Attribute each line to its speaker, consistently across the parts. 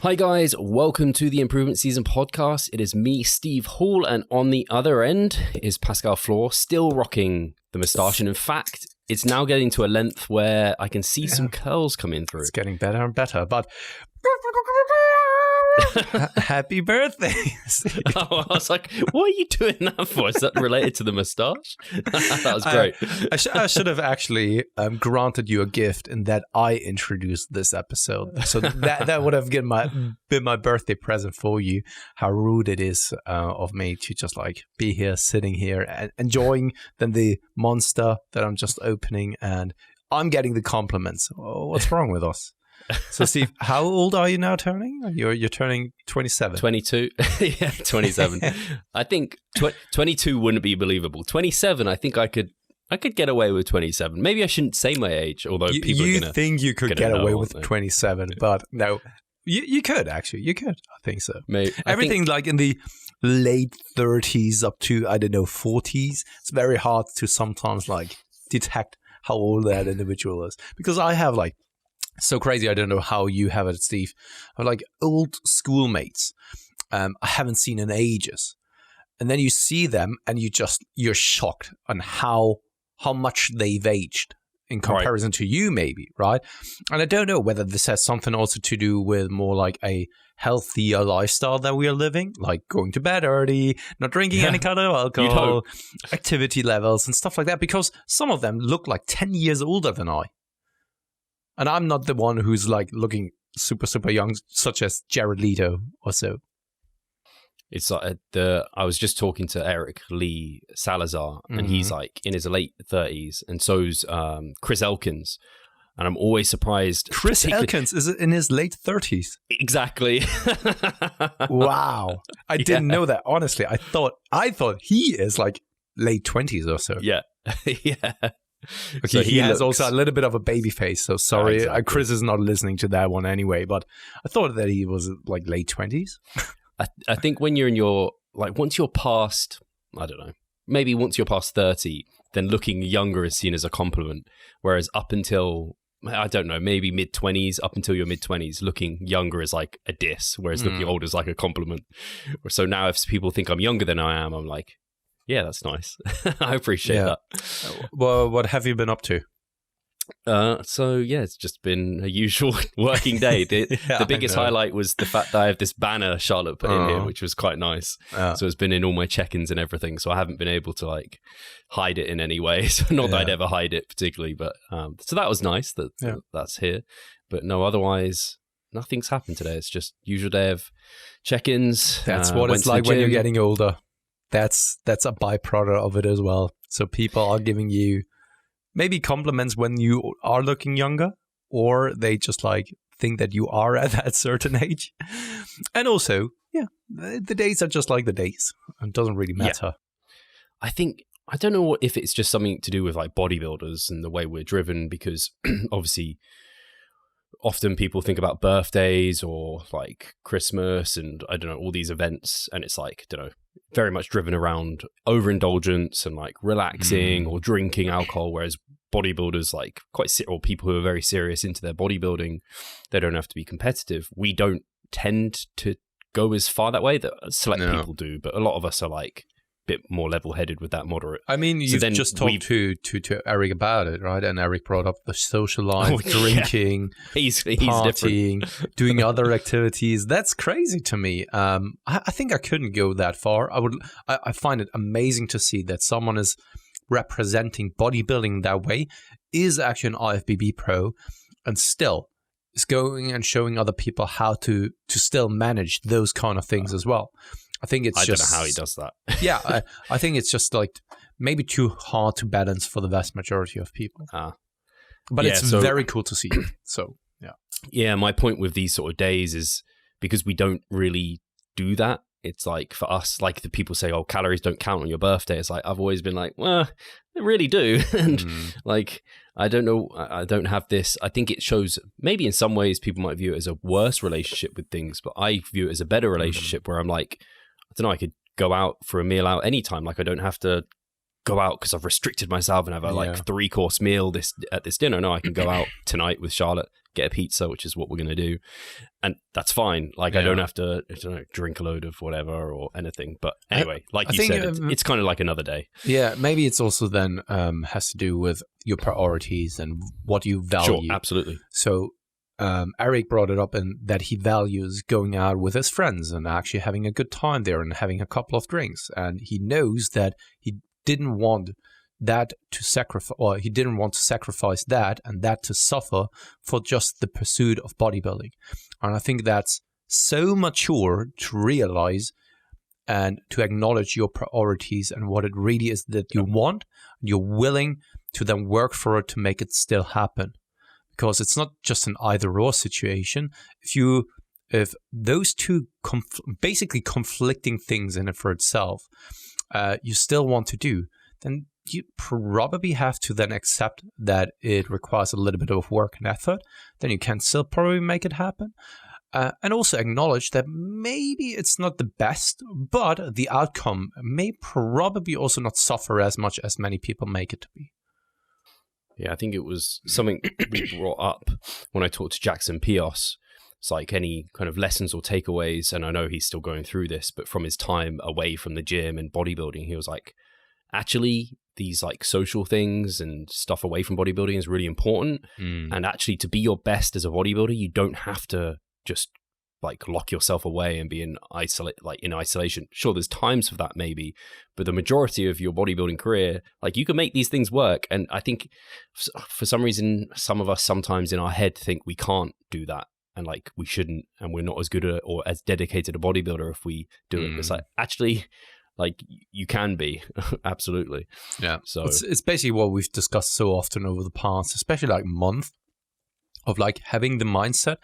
Speaker 1: Hi guys, welcome to the Improvement Season podcast. It is me, Steve Hall, and on the other end is Pascal Steve, still rocking the moustache. And in fact, it's now getting to a length where I can see some curls coming through.
Speaker 2: It's getting better and better, but happy birthday.
Speaker 1: Oh, I was like, what are you doing that for? Is that related to the moustache? That was great.
Speaker 2: I should have actually granted you a gift in that I introduced this episode. So that would have been my birthday present for you. How rude it is of me to just like be here, sitting here and enjoying then the monster that I'm just opening, and I'm getting the compliments. Oh, what's wrong with us? So Steve, how old are you now turning? You're turning 27.
Speaker 1: 22. Yeah, 27. I think 22 wouldn't be believable. 27, I think I could get away with 27. Maybe I shouldn't say my age, although people are going to...
Speaker 2: You think you could get away with 27, but no. You could, actually. You could. I think so. Everything like in the late 30s up to, I don't know, 40s. It's very hard to sometimes like detect how old that individual is. Because I have like, so crazy, I don't know how you have it, Steve. I have like old schoolmates I haven't seen in ages. And then you see them and you're shocked on how much they've aged in comparison to you maybe, right? And I don't know whether this has something also to do with more like a healthier lifestyle that we are living, like going to bed early, not drinking any kind of alcohol, activity levels and stuff like that, because some of them look like 10 years older than I. And I'm not the one who's like looking super, super young, such as Jared Leto or so.
Speaker 1: It's like I was just talking to Eric Lee Salazar, and he's like in his late 30s, and so's Chris Elkins. And I'm always surprised.
Speaker 2: Chris Elkins is in his late 30s.
Speaker 1: Exactly.
Speaker 2: Wow. I didn't know that, honestly. I thought he is like late 20s or so.
Speaker 1: Yeah. Yeah.
Speaker 2: Okay, so he has also a little bit of a baby face, so sorry. Exactly. Chris is not listening to that one anyway, but I thought that he was like late 20s.
Speaker 1: I think when you're in your, like once you're past, I don't know, maybe once you're past 30, then looking younger is seen as a compliment, whereas up until, I don't know, maybe mid-20s, up until your mid-20s, looking younger is like a diss, whereas looking older is like a compliment. So now if people think I'm younger than I am, I'm like, yeah, that's nice. I appreciate that.
Speaker 2: Well, what have you been up to?
Speaker 1: So yeah, it's just been a usual working day. The biggest highlight was the fact that I have this banner Charlotte put in here, which was quite nice. So it's been in all my check-ins and everything. So I haven't been able to like hide it in any way. So not that I'd ever hide it particularly, but so that was nice that that's here. But no, otherwise nothing's happened today. It's just usual day of check-ins.
Speaker 2: That's what it's like when you're getting older. That's a byproduct of it as well. So people are giving you maybe compliments when you are looking younger, or they just like think that you are at that certain age. And also, the days are just like the days. It doesn't really matter.
Speaker 1: I think, I don't know if it's just something to do with like bodybuilders and the way we're driven, because obviously often people think about birthdays or like Christmas and I don't know, all these events. And it's like, I don't know, very much driven around overindulgence and like relaxing or drinking alcohol. Whereas bodybuilders, like or people who are very serious into their bodybuilding, they don't have to be competitive. We don't tend to go as far that way. That select people do, but a lot of us are like bit more level-headed with that moderate.
Speaker 2: I mean, you've just talked to Eric about it, right? And Eric brought up the socializing, drinking,
Speaker 1: he's
Speaker 2: partying,
Speaker 1: different.
Speaker 2: doing other activities. That's crazy to me. I think I couldn't go that far. I find it amazing to see that someone is representing bodybuilding that way, is actually an IFBB pro, and still is going and showing other people how to still manage those kind of things as well. I think it's
Speaker 1: I don't know how he does that.
Speaker 2: Yeah, I think it's just like maybe too hard to balance for the vast majority of people. But it's very cool to see. So, yeah.
Speaker 1: Yeah, my point with these sort of days is because we don't really do that. It's like for us, like the people say, oh, calories don't count on your birthday. It's like, I've always been like, well, they really do. And like, I don't know, I don't have this. I think it shows, maybe in some ways people might view it as a worse relationship with things, but I view it as a better relationship where I'm like, I don't know, I could go out for a meal out anytime. Like I don't have to go out because I've restricted myself and have a like 3-course meal at this dinner. No, I can go out tonight with Charlotte, get a pizza, which is what we're going to do. And that's fine. Like, I don't have to, I don't know, drink a load of whatever or anything. But anyway, like you said, it's kind of like another day.
Speaker 2: Yeah, maybe it's also then has to do with your priorities and what you value.
Speaker 1: Sure, absolutely.
Speaker 2: So Eric brought it up in that he values going out with his friends and actually having a good time there and having a couple of drinks. And he knows that he didn't want that to sacrifice, or he didn't want to sacrifice that and that to suffer for just the pursuit of bodybuilding. And I think that's so mature to realize and to acknowledge your priorities and what it really is that you want. You're willing to then work for it to make it still happen. Because it's not just an either-or situation. If those two basically conflicting things in it for itself, you still want to do, then you probably have to then accept that it requires a little bit of work and effort. Then you can still probably make it happen. And also acknowledge that maybe it's not the best, but the outcome may probably also not suffer as much as many people make it to be.
Speaker 1: Yeah, I think it was something we brought up when I talked to Jackson Pios. It's like any kind of lessons or takeaways, and I know he's still going through this, but from his time away from the gym and bodybuilding, he was like, actually, these like social things and stuff away from bodybuilding is really important. And actually, to be your best as a bodybuilder, you don't have to just like lock yourself away and be in isolation. Sure, there's times for that maybe, but the majority of your bodybuilding career, like you can make these things work. And I think for some reason, some of us sometimes in our head think we can't do that and like we shouldn't, and we're not as good at or as dedicated a bodybuilder if we do it. It's like actually, like you can be absolutely.
Speaker 2: Yeah. So it's basically what we've discussed so often over the past, especially like month, of like having the mindset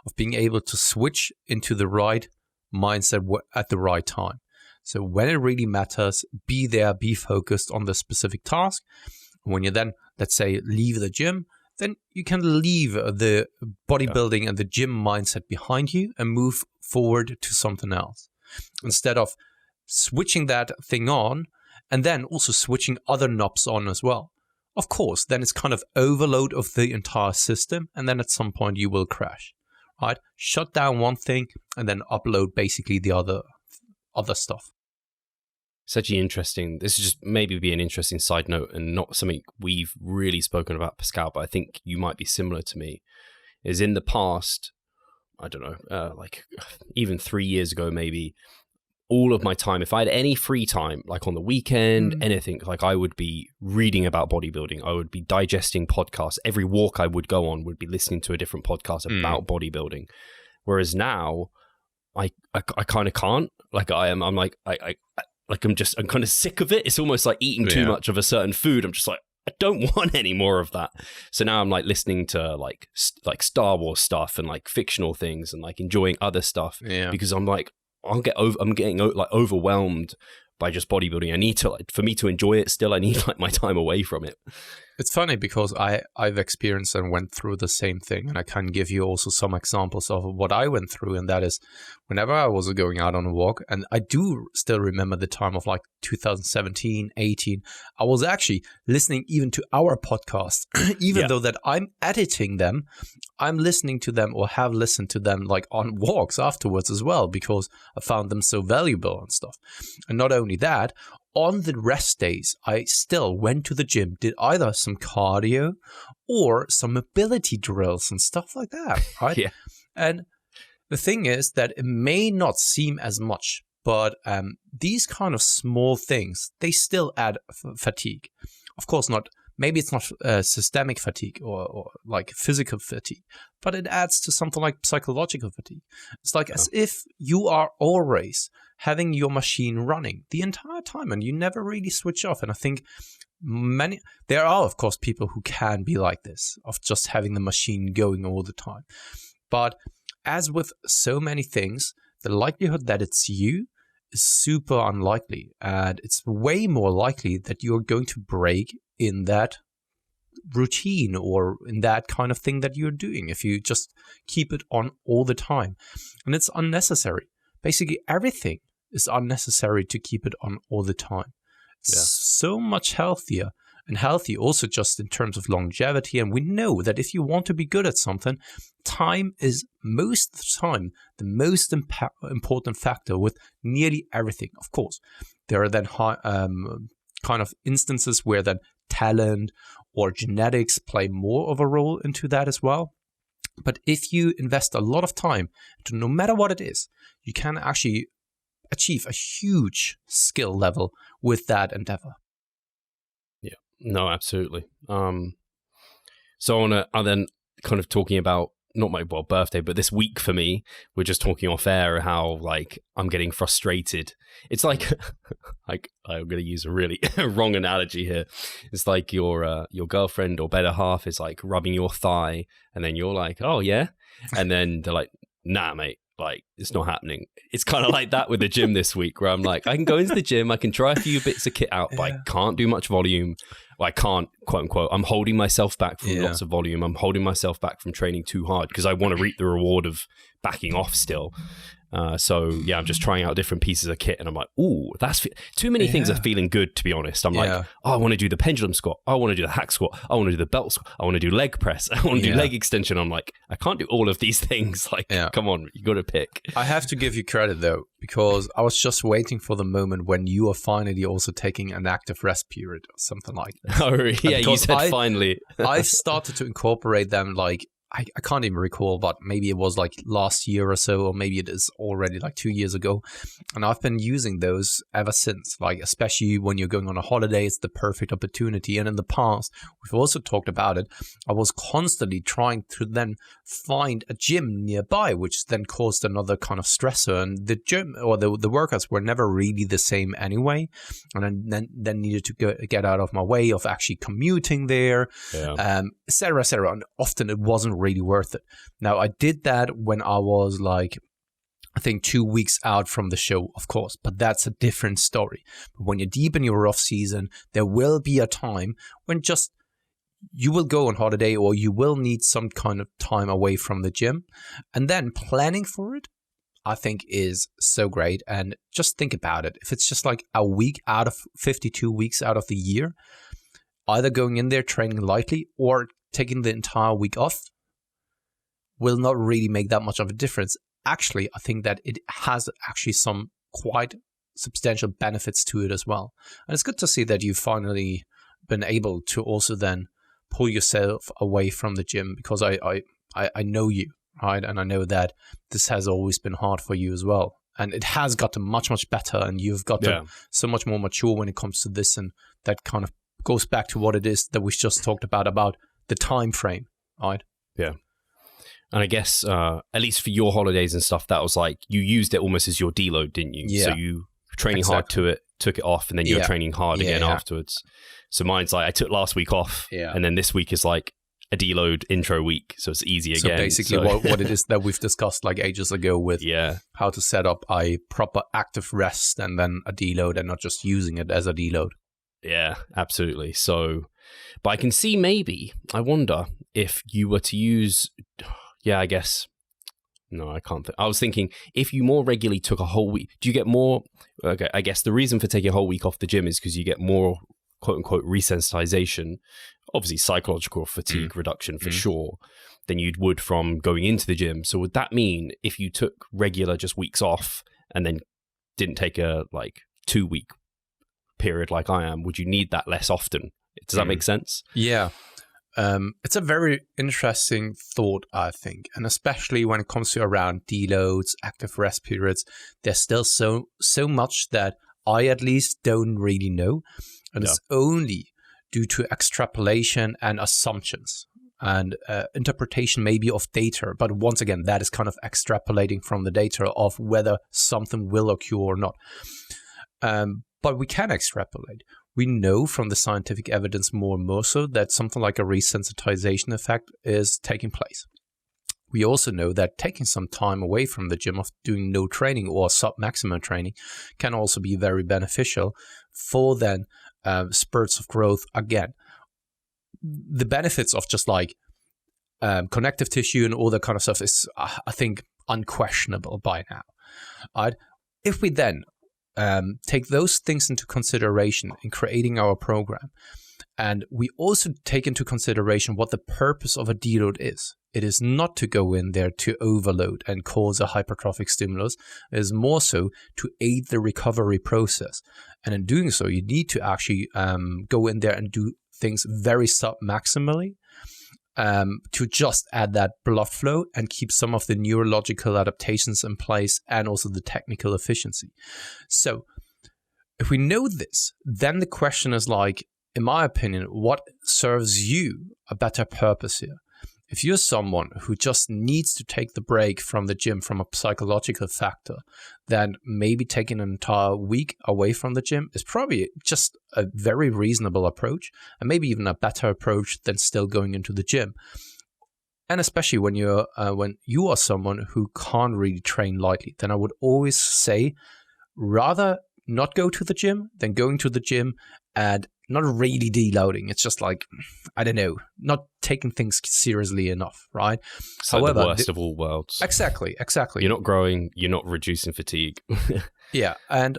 Speaker 2: of being able to switch into the right mindset at the right time. So when it really matters, be there, be focused on the specific task. When you then, let's say, leave the gym, then you can leave the bodybuilding and the gym mindset behind you and move forward to something else. Instead of switching that thing on and then also switching other knobs on as well. Of course, then it's kind of overload of the entire system, and then at some point you will crash, right? Shut down one thing and then upload basically the other stuff.
Speaker 1: Such interesting. This is just maybe be an interesting side note and not something we've really spoken about, Pascal, but I think you might be similar to me. Is in the past, I don't know, like even 3 years ago, maybe, all of my time, if I had any free time, like on the weekend, anything, like I would be reading about bodybuilding. I would be digesting podcasts. Every walk I would go on would be listening to a different podcast about bodybuilding. Whereas now, I kind of can't. Like I'm kind of sick of it. It's almost like eating too much of a certain food. I'm just like, I don't want any more of that. So now I'm like listening to like Star Wars stuff and like fictional things and like enjoying other stuff because I'm like, I'm getting like overwhelmed by just bodybuilding. I need to, like, for me to enjoy it still, I need like my time away from it.
Speaker 2: It's funny because I've experienced and went through the same thing, and I can give you also some examples of what I went through, and that is whenever I was going out on a walk, and I do still remember the time of like 2017, 18, I was actually listening even to our podcast, even though that I'm editing them, I'm listening to them or have listened to them like on walks afterwards as well, because I found them so valuable and stuff. And not only that, on the rest days, I still went to the gym, did either some cardio or some mobility drills and stuff like that, right? And the thing is that it may not seem as much, but these kind of small things, they still add fatigue. Of course not. Maybe it's not systemic fatigue or like physical fatigue, but it adds to something like psychological fatigue. It's like as if you are always having your machine running the entire time and you never really switch off. And I think there are, of course, people who can be like this, of just having the machine going all the time. But as with so many things, the likelihood that it's you is super unlikely. And it's way more likely that you're going to break in that routine or in that kind of thing that you're doing if you just keep it on all the time. And it's unnecessary. Basically, everything is unnecessary to keep it on all the time. It's so much healthier and healthy, also just in terms of longevity. And we know that if you want to be good at something, time is most of the time the most important factor with nearly everything. Of course, there are then kind of instances where then talent or genetics play more of a role into that as well. But if you invest a lot of time to no matter what it is, you can actually achieve a huge skill level with that endeavor.
Speaker 1: Yeah, no, absolutely. So I'm then kind of talking about not my birthday, but this week for me, we're just talking off air how like I'm getting frustrated. It's like I'm going to use a really wrong analogy here. It's like your girlfriend or better half is like rubbing your thigh, and then you're like, oh yeah, and then they're like, nah, mate. Like, it's not happening. It's kind of like that with the gym this week, where I'm like, I can go into the gym, I can try a few bits of kit out, but I can't do much volume. I can't, quote unquote, I'm holding myself back from lots of volume. I'm holding myself back from training too hard because I want to reap the reward of backing off still. So yeah, I'm just trying out different pieces of kit, and I'm like, ooh, that's too many things are feeling good, to be honest. I'm like, oh, I want to do the pendulum squat. I want to do the hack squat. I want to do the belt squat. I want to do leg press. I want to do leg extension. I'm like, I can't do all of these things. Like, come on, you got to pick.
Speaker 2: I have to give you credit though, because I was just waiting for the moment when you are finally also taking an active rest period or something like that.
Speaker 1: Oh yeah, you said finally.
Speaker 2: I've started to incorporate them like, I can't even recall, but maybe it was like last year or so, or maybe it is already like 2 years ago. And I've been using those ever since, like especially when you're going on a holiday, it's the perfect opportunity. And in the past, we've also talked about it. I was constantly trying to then find a gym nearby, which then caused another kind of stressor. And the gym or the workouts were never really the same anyway. And I then needed to get out of my way of actually commuting there, et cetera, et cetera. And often it wasn't really worth it. Now, I did that when I was like, I think 2 weeks out from the show, of course, but that's a different story. But when you're deep in your off season, there will be a time when just you will go on holiday or you will need some kind of time away from the gym. And then planning for it, I think, is so great. And just think about it. If it's just like a week out of 52 weeks out of the year, either going in there training lightly or taking the entire week off will not really make that much of a difference. Actually, I think that it has actually some quite substantial benefits to it as well. And it's good to see that you've finally been able to also then pull yourself away from the gym, because I know you, right? And I know that this has always been hard for you as well. And it has gotten much, much better, and you've gotten so much more mature when it comes to this. And that kind of goes back to what it is that we just talked about the time frame, right?
Speaker 1: Yeah. And I guess, at least for your holidays and stuff, that was like, you used it almost as your deload, didn't you?
Speaker 2: Yeah.
Speaker 1: So you training hard to it, took it off, and then you're training hard again afterwards. So mine's like, I took last week off, and then this week is like a deload intro week. So it's easy again.
Speaker 2: So basically what it is that we've discussed like ages ago with how to set up a proper active rest and then a deload, and not just using it as a deload.
Speaker 1: Yeah, absolutely. So, but I can see maybe, I wonder if you were to use... Yeah, I guess. No, I can't. I was thinking if you more regularly took a whole week, do you get more? Okay, I guess the reason for taking a whole week off the gym is because you get more, quote unquote, resensitization, obviously psychological fatigue reduction for sure, than you would from going into the gym. So would that mean if you took regular just weeks off and then didn't take a like 2 week period like I am, would you need that less often? Does that make sense?
Speaker 2: Yeah. It's a very interesting thought, I think, and especially when it comes to around deloads, active rest periods, there's still so much that I at least don't really know, and it's only due to extrapolation and assumptions and interpretation maybe of data. But once again, that is kind of extrapolating from the data of whether something will occur or not. But we can extrapolate. We know from the scientific evidence more and more so that something like a resensitization effect is taking place. We also know that taking some time away from the gym of doing no training or sub-maximum training can also be very beneficial for then spurts of growth again. The benefits of just like connective tissue and all that kind of stuff is, I think, unquestionable by now. Right? If we then take those things into consideration in creating our program, And we also take into consideration what the purpose of a deload is. It is not to go in there to overload and cause a hypertrophic stimulus. It is more so to aid the recovery process. And in doing so, you need to actually go in there and do things very sub-maximally to just add that blood flow and keep some of the neurological adaptations in place and also the technical efficiency. So if we know this, then the question is like, in my opinion, what serves you a better purpose here? If you're someone who just needs to take the break from the gym from a psychological factor, then maybe taking an entire week away from the gym is probably just a very reasonable approach, and maybe even a better approach than still going into the gym. And especially when you are someone who can't really train lightly, then I would always say rather not go to the gym than going to the gym and not really deloading. It's just like, I don't know, not taking things seriously enough, right?
Speaker 1: It's like the worst of all worlds.
Speaker 2: Exactly.
Speaker 1: You're not growing, you're not reducing fatigue.
Speaker 2: Yeah, and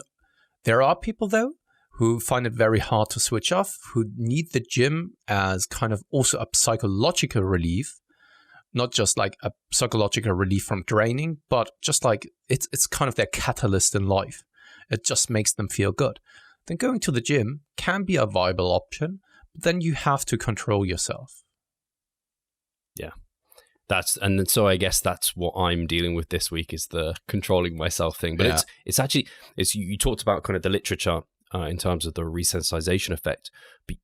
Speaker 2: there are people, though, who find it very hard to switch off, who need the gym as kind of also a psychological relief, not just like a psychological relief from training, but just like it's kind of their catalyst in life. It just makes them feel good. Then going to the gym can be a viable option, but then you have to control yourself.
Speaker 1: Yeah. So I guess that's what I'm dealing with this week, is the controlling myself thing. But it's actually you talked about kind of the literature in terms of the resensitization effect. But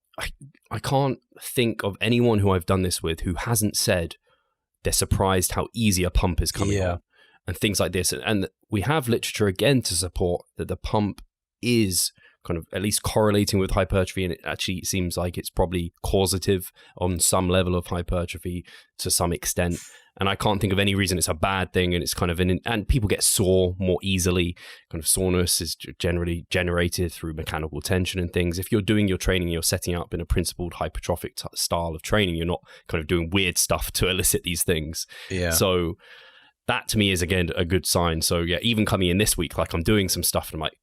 Speaker 1: I can't think of anyone who I've done this with who hasn't said they're surprised how easy a pump is coming on and things like this. And we have literature again to support that the pump is kind of at least correlating with hypertrophy, and it actually seems like it's probably causative on some level of hypertrophy to some extent. And I can't think of any reason it's a bad thing, and it's kind of and people get sore more easily. Kind of soreness is generally generated through mechanical tension and things. If you're doing your training, you're setting up in a principled hypertrophic style of training, you're not kind of doing weird stuff to elicit these things.
Speaker 2: Yeah.
Speaker 1: So that to me is, again, a good sign. So yeah, even coming in this week, like I'm doing some stuff and I'm like,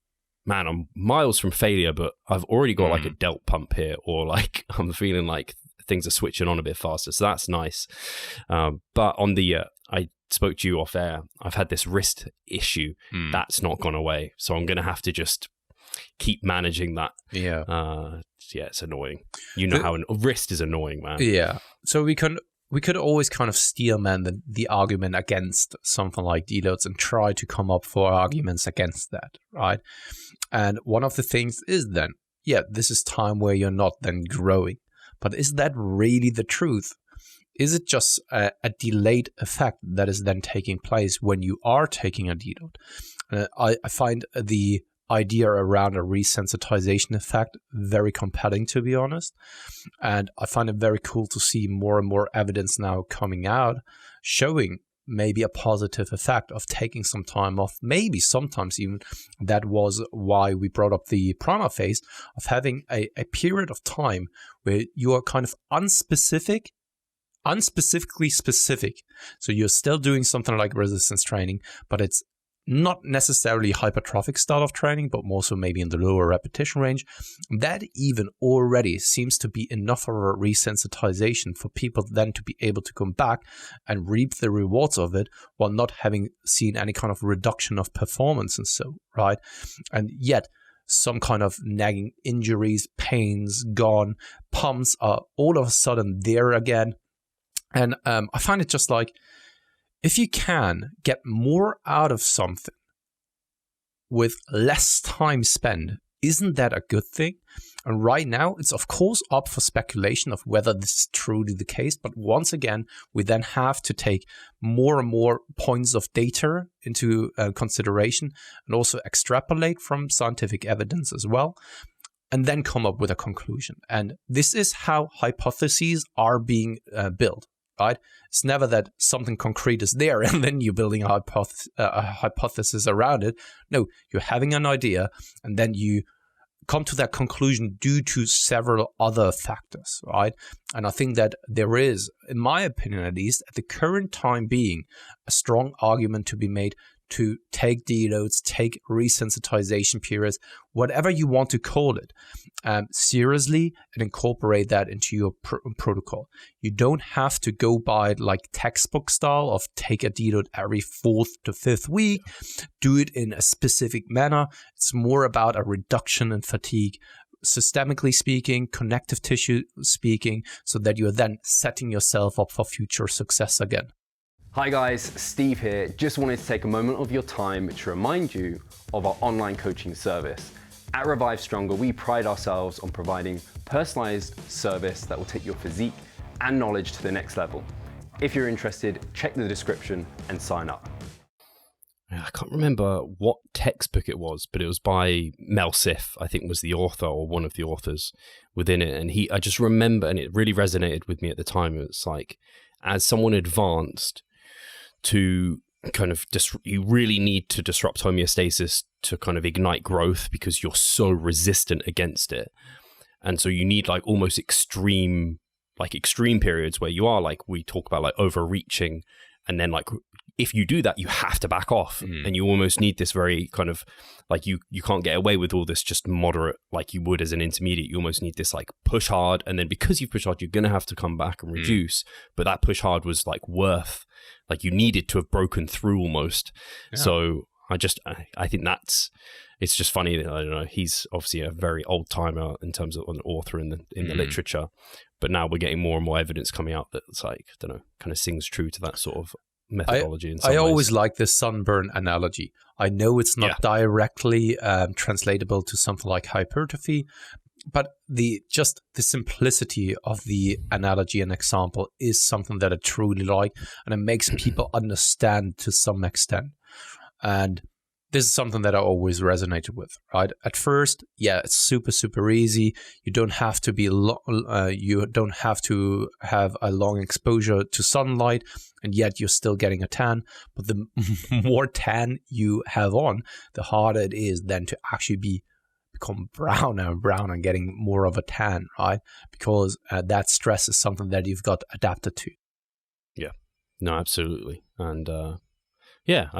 Speaker 1: man, I'm miles from failure, but I've already got like a delt pump here, or like I'm feeling like things are switching on a bit faster. So that's nice. But on the, I spoke to you off air, I've had this wrist issue. That's not gone away. So I'm going to have to just keep managing that.
Speaker 2: Yeah.
Speaker 1: Yeah, it's annoying. You know how a wrist is annoying, man.
Speaker 2: Yeah. So we could always kind of steelman the argument against something like deloads and try to come up for arguments against that, right? And one of the things is then, this is time where you're not then growing. But is that really the truth? Is it just a delayed effect that is then taking place when you are taking a deload? I find the idea around a resensitization effect very compelling, to be honest. And I find it very cool to see more and more evidence now coming out showing maybe a positive effect of taking some time off. Maybe sometimes even that was why we brought up the prana phase of having a period of time where you are kind of unspecifically specific. So you're still doing something like resistance training, but it's not necessarily hypertrophic style of training, but more so maybe in the lower repetition range. That even already seems to be enough of a resensitization for people then to be able to come back and reap the rewards of it while not having seen any kind of reduction of performance and so, right? And yet some kind of nagging injuries, pains gone, pumps are all of a sudden there again. And I find it just like, if you can get more out of something with less time spent, isn't that a good thing? And right now, it's of course up for speculation of whether this is truly the case. But once again, we then have to take more and more points of data into consideration and also extrapolate from scientific evidence as well, and then come up with a conclusion. And this is how hypotheses are being built. Right? It's never that something concrete is there and then you're building a hypothesis around it. No, you're having an idea and then you come to that conclusion due to several other factors, right? And I think that there is, in my opinion at least, at the current time being, a strong argument to be made to take deloads, take resensitization periods, whatever you want to call it, seriously, and incorporate that into your protocol. You don't have to go by like textbook style of take a deload every 4th to 5th week, do it in a specific manner. It's more about a reduction in fatigue, systemically speaking, connective tissue speaking, so that you're then setting yourself up for future success again.
Speaker 3: Hi guys, Steve here. Just wanted to take a moment of your time to remind you of our online coaching service. At Revive Stronger, we pride ourselves on providing personalized service that will take your physique and knowledge to the next level. If you're interested, check the description and sign up.
Speaker 1: I can't remember what textbook it was, but it was by Mel Siff, I think was the author or one of the authors within it. And I just remember, and it really resonated with me at the time. It's like, as someone advanced, to kind of you really need to disrupt homeostasis to kind of ignite growth because you're so resistant against it. And so you need like almost extreme periods where you are like, we talk about like overreaching, and then like if you do that, you have to back off, and you almost need this very kind of like you can't get away with all this just moderate like you would as an intermediate. You almost need this like push hard, and then because you push hard, you're gonna have to come back and reduce. But that push hard was like worth, like you needed to have broken through almost. Yeah. So I think it's just funny that, I don't know, he's obviously a very old timer in terms of an author in the literature, but now we're getting more and more evidence coming out that's like, I don't know, kind of sings true to that sort of methodology. In some ways.
Speaker 2: Always like the sunburn analogy. I know it's not directly translatable to something like hypertrophy, but the simplicity of the analogy and example is something that I truly like, and it makes people understand to some extent. And this is something that I always resonated with, right? At first, it's super, super easy. You don't have to be you don't have to have a long exposure to sunlight, and yet you're still getting a tan. But the more tan you have on, the harder it is then to actually become browner and browner and getting more of a tan, right? Because that stress is something that you've got adapted to.
Speaker 1: Yeah, no, absolutely. And I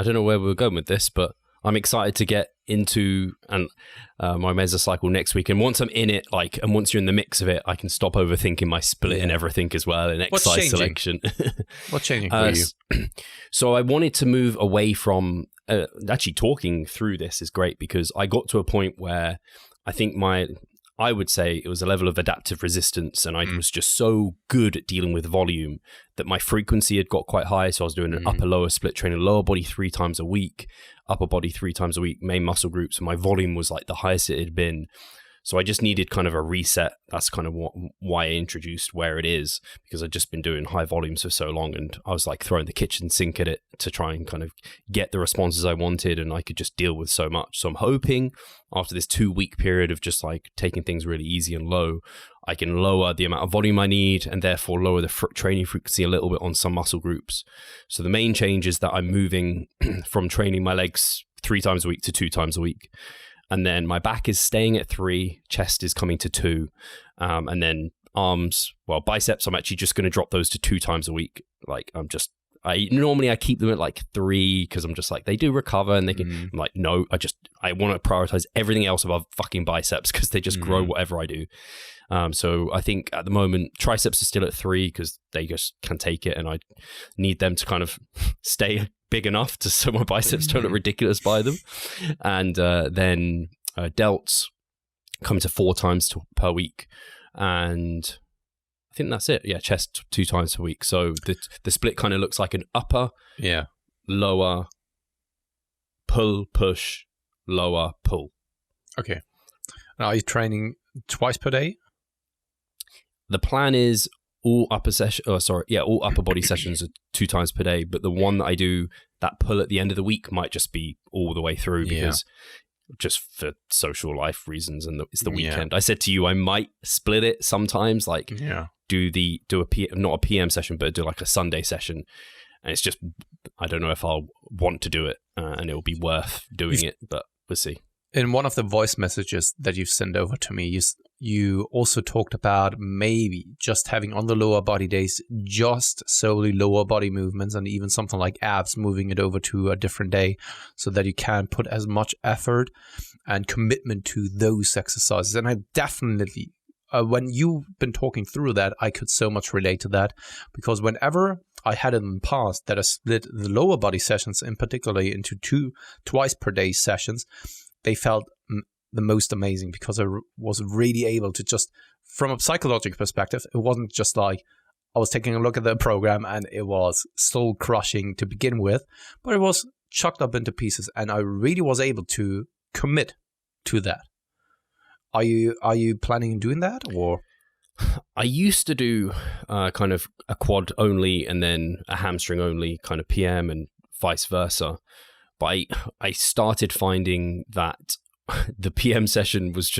Speaker 1: don't know where we're going with this, but I'm excited to get into my mesocycle next week. And once I'm in it, and once you're in the mix of it, I can stop overthinking my split and everything as well, and exercise selection.
Speaker 2: What's changing for you?
Speaker 1: So I wanted to move away from actually talking through this is great, because I got to a point where I think I would say it was a level of adaptive resistance, and I was just so good at dealing with volume that my frequency had got quite high. So I was doing an upper-lower split training, lower body 3 times a week, upper body 3 times a week, main muscle groups, and my volume was like the highest it had been. So I just needed kind of a reset. That's kind of why I introduced Where It Is, because I'd just been doing high volumes for so long, and I was like throwing the kitchen sink at it to try and kind of get the responses I wanted, and I could just deal with so much. So I'm hoping after this 2-week period of just like taking things really easy and low, I can lower the amount of volume I need and therefore lower the training frequency a little bit on some muscle groups. So the main change is that I'm moving from training my legs 3 times a week to 2 times a week. And then my back is staying at 3, chest is coming to 2, and then arms, biceps, I'm actually just going to drop those to 2 times a week. Like normally I keep them at like 3 because I'm just like, they do recover and they can, I'm like, no, I want to prioritize everything else above fucking biceps because they just grow whatever I do. So I think at the moment, triceps are still at 3 because they just can take it, and I need them to kind of stay big enough so my biceps don't look ridiculous by them. And then delts come to 4 times per week, and I think that's it. Yeah, chest 2 times per week. So the split kind of looks like an upper, lower, pull, push, lower, pull.
Speaker 2: Okay. Now, are you training twice per day?
Speaker 1: The plan is all upper body sessions are 2 times per day, but the one that I do, that pull at the end of the week, might just be all the way through because just for social life reasons, and it's the weekend. I said to you, I might split it sometimes, do not a PM session, but do like a Sunday session. And it's just, I don't know if I'll want to do it, and it'll be worth doing it, but we'll see.
Speaker 2: In one of the voice messages that you've sent over to me, you also talked about maybe just having on the lower body days just solely lower body movements, and even something like abs, moving it over to a different day so that you can put as much effort and commitment to those exercises. And I definitely, when you've been talking through that, I could so much relate to that, because whenever I had it in the past that I split the lower body sessions in particular into twice per day sessions, they felt the most amazing, because I was really able to just, from a psychological perspective, it wasn't just like I was taking a look at the program and it was soul crushing to begin with, but it was chucked up into pieces, and I really was able to commit to that. Are you planning on doing that, or?
Speaker 1: I used to do kind of a quad only and then a hamstring only kind of PM and vice versa. But I started finding that the PM session was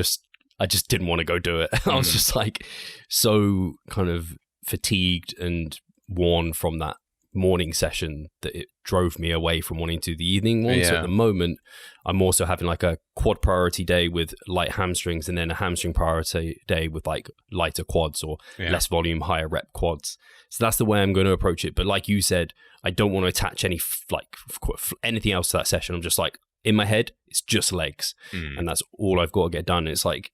Speaker 1: I just didn't want to go do it. I was just like so kind of fatigued and worn from that morning session that it drove me away from wanting to do the evening one. So at the moment, I'm also having like a quad priority day with light hamstrings, and then a hamstring priority day with like lighter quads or less volume, higher rep quads. So that's the way I'm going to approach it. But like you said, I don't want to attach anything else to that session. I'm just like, in my head, it's just legs, and that's all I've got to get done. It's like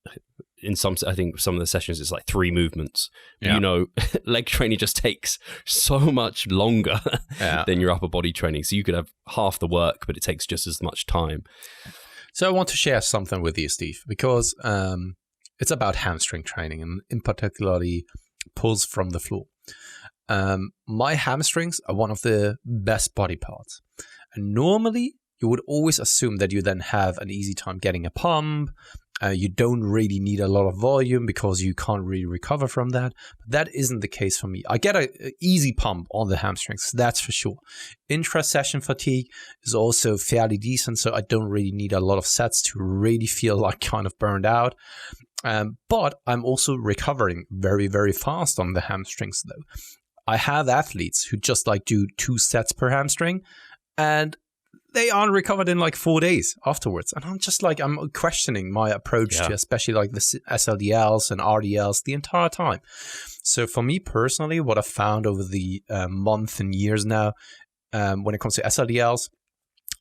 Speaker 1: I think some of the sessions it's like 3 movements. But, leg training just takes so much longer than your upper body training. So you could have half the work, but it takes just as much time.
Speaker 2: So I want to share something with you, Steve, because it's about hamstring training, and in particularly pulls from the floor. My hamstrings are one of the best body parts, and normally you would always assume that you then have an easy time getting a pump. You don't really need a lot of volume because you can't really recover from that. But that isn't the case for me. I get an easy pump on the hamstrings, that's for sure. Intra-session fatigue is also fairly decent, so I don't really need a lot of sets to really feel like kind of burned out. But I'm also recovering very, very fast on the hamstrings though. I have athletes who just like do 2 sets per hamstring, and they aren't recovered in like 4 days afterwards. And I'm just like, I'm questioning my approach to especially like the SLDLs and RDLs the entire time. So for me personally, what I've found over the month and years now, when it comes to SLDLs,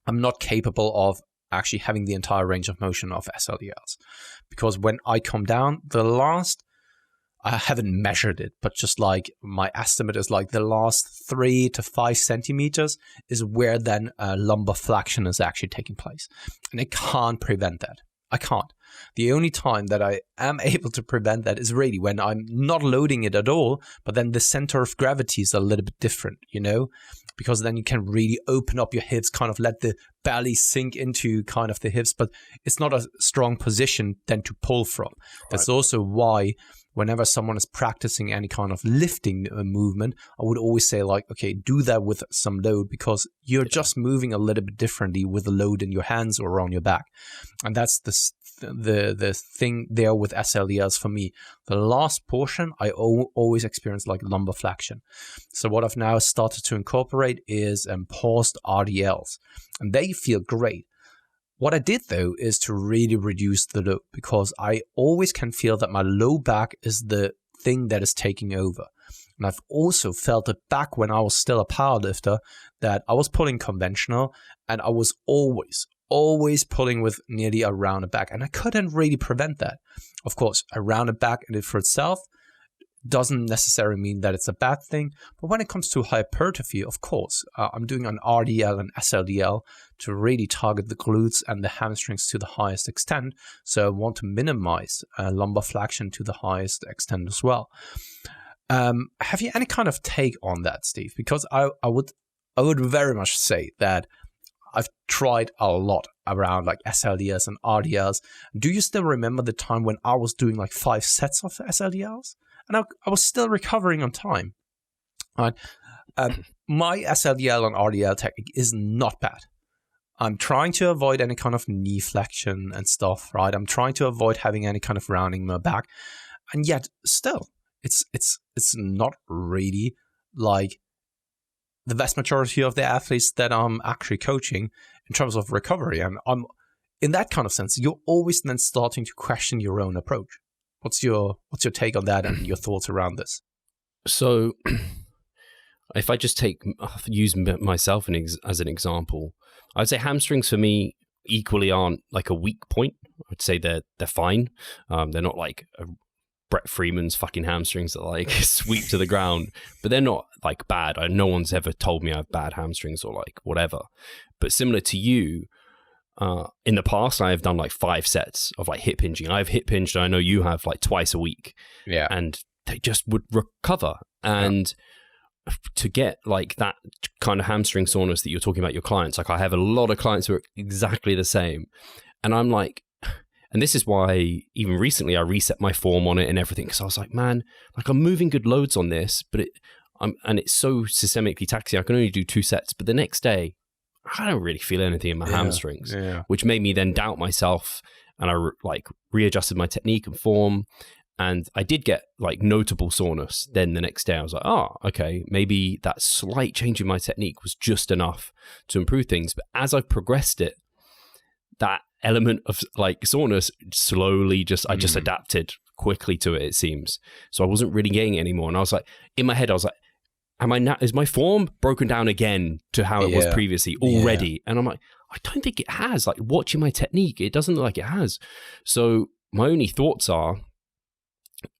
Speaker 2: I'm not capable of actually having the entire range of motion of SLDLs. Because when I come down, I haven't measured it, but just like my estimate is like the last 3 to 5 centimeters is where then lumbar flexion is actually taking place. And I can't prevent that. I can't. The only time that I am able to prevent that is really when I'm not loading it at all, but then the center of gravity is a little bit different, because then you can really open up your hips, kind of let the belly sink into kind of the hips, but it's not a strong position then to pull from. Right. That's also why whenever someone is practicing any kind of lifting movement, I would always say like, okay, do that with some load, because you're just moving a little bit differently with the load in your hands or on your back. And that's the thing there with SLDLs for me. The last portion, I always experience like lumbar flexion. So what I've now started to incorporate is paused RDLs, and they feel great. What I did, though, is to really reduce the load, because I always can feel that my low back is the thing that is taking over. And I've also felt it back when I was still a powerlifter, that I was pulling conventional and I was always pulling with nearly a rounded back. And I couldn't really prevent that. Of course, a rounded back in it for itself doesn't necessarily mean that it's a bad thing. But when it comes to hypertrophy, of course, I'm doing an RDL and SLDL to really target the glutes and the hamstrings to the highest extent. So I want to minimize lumbar flexion to the highest extent as well. Have you any kind of take on that, Steve? Because I would very much say that I've tried a lot around like SLDLs and RDLs. Do you still remember the time when I was doing like 5 sets of SLDLs? And I was still recovering on time. Right? My SLDL and RDL technique is not bad. I'm trying to avoid any kind of knee flexion and stuff, right? I'm trying to avoid having any kind of rounding in my back. And yet still, it's not really like the vast majority of the athletes that I'm actually coaching in terms of recovery. And I'm in that kind of sense, you're always then starting to question your own approach. What's your take on that and your thoughts around this?
Speaker 1: So if I just use myself as an example, I'd say hamstrings for me equally aren't like a weak point. I'd say they're fine. They're not like Brett Freeman's fucking hamstrings that like sweep to the ground, but they're not like bad. No one's ever told me I have bad hamstrings or like whatever. But similar to you, in the past, I have done like 5 sets of like hip hinging. I've hip hinged, and I know you have like twice a week.
Speaker 2: Yeah.
Speaker 1: And they just would recover. And to get like that kind of hamstring soreness that you're talking about your clients, like I have a lot of clients who are exactly the same. And I'm like, and this is why even recently I reset my form on it and everything, because I was like, man, like I'm moving good loads on this, but and it's so systemically taxing. I can only do 2 sets, but the next day I don't really feel anything in my hamstrings, which made me then doubt myself. And I readjusted my technique and form, and I did get like notable soreness. Then the next day I was like, oh, okay, maybe that slight change in my technique was just enough to improve things. But as I've progressed it, that element of like soreness slowly I just adapted quickly to it seems. So I wasn't really getting it anymore. And I was like, in my head, I was like, is my form broken down again to how it was previously already? Yeah. And I'm like, I don't think it has. Like watching my technique, it doesn't look like it has. So my only thoughts are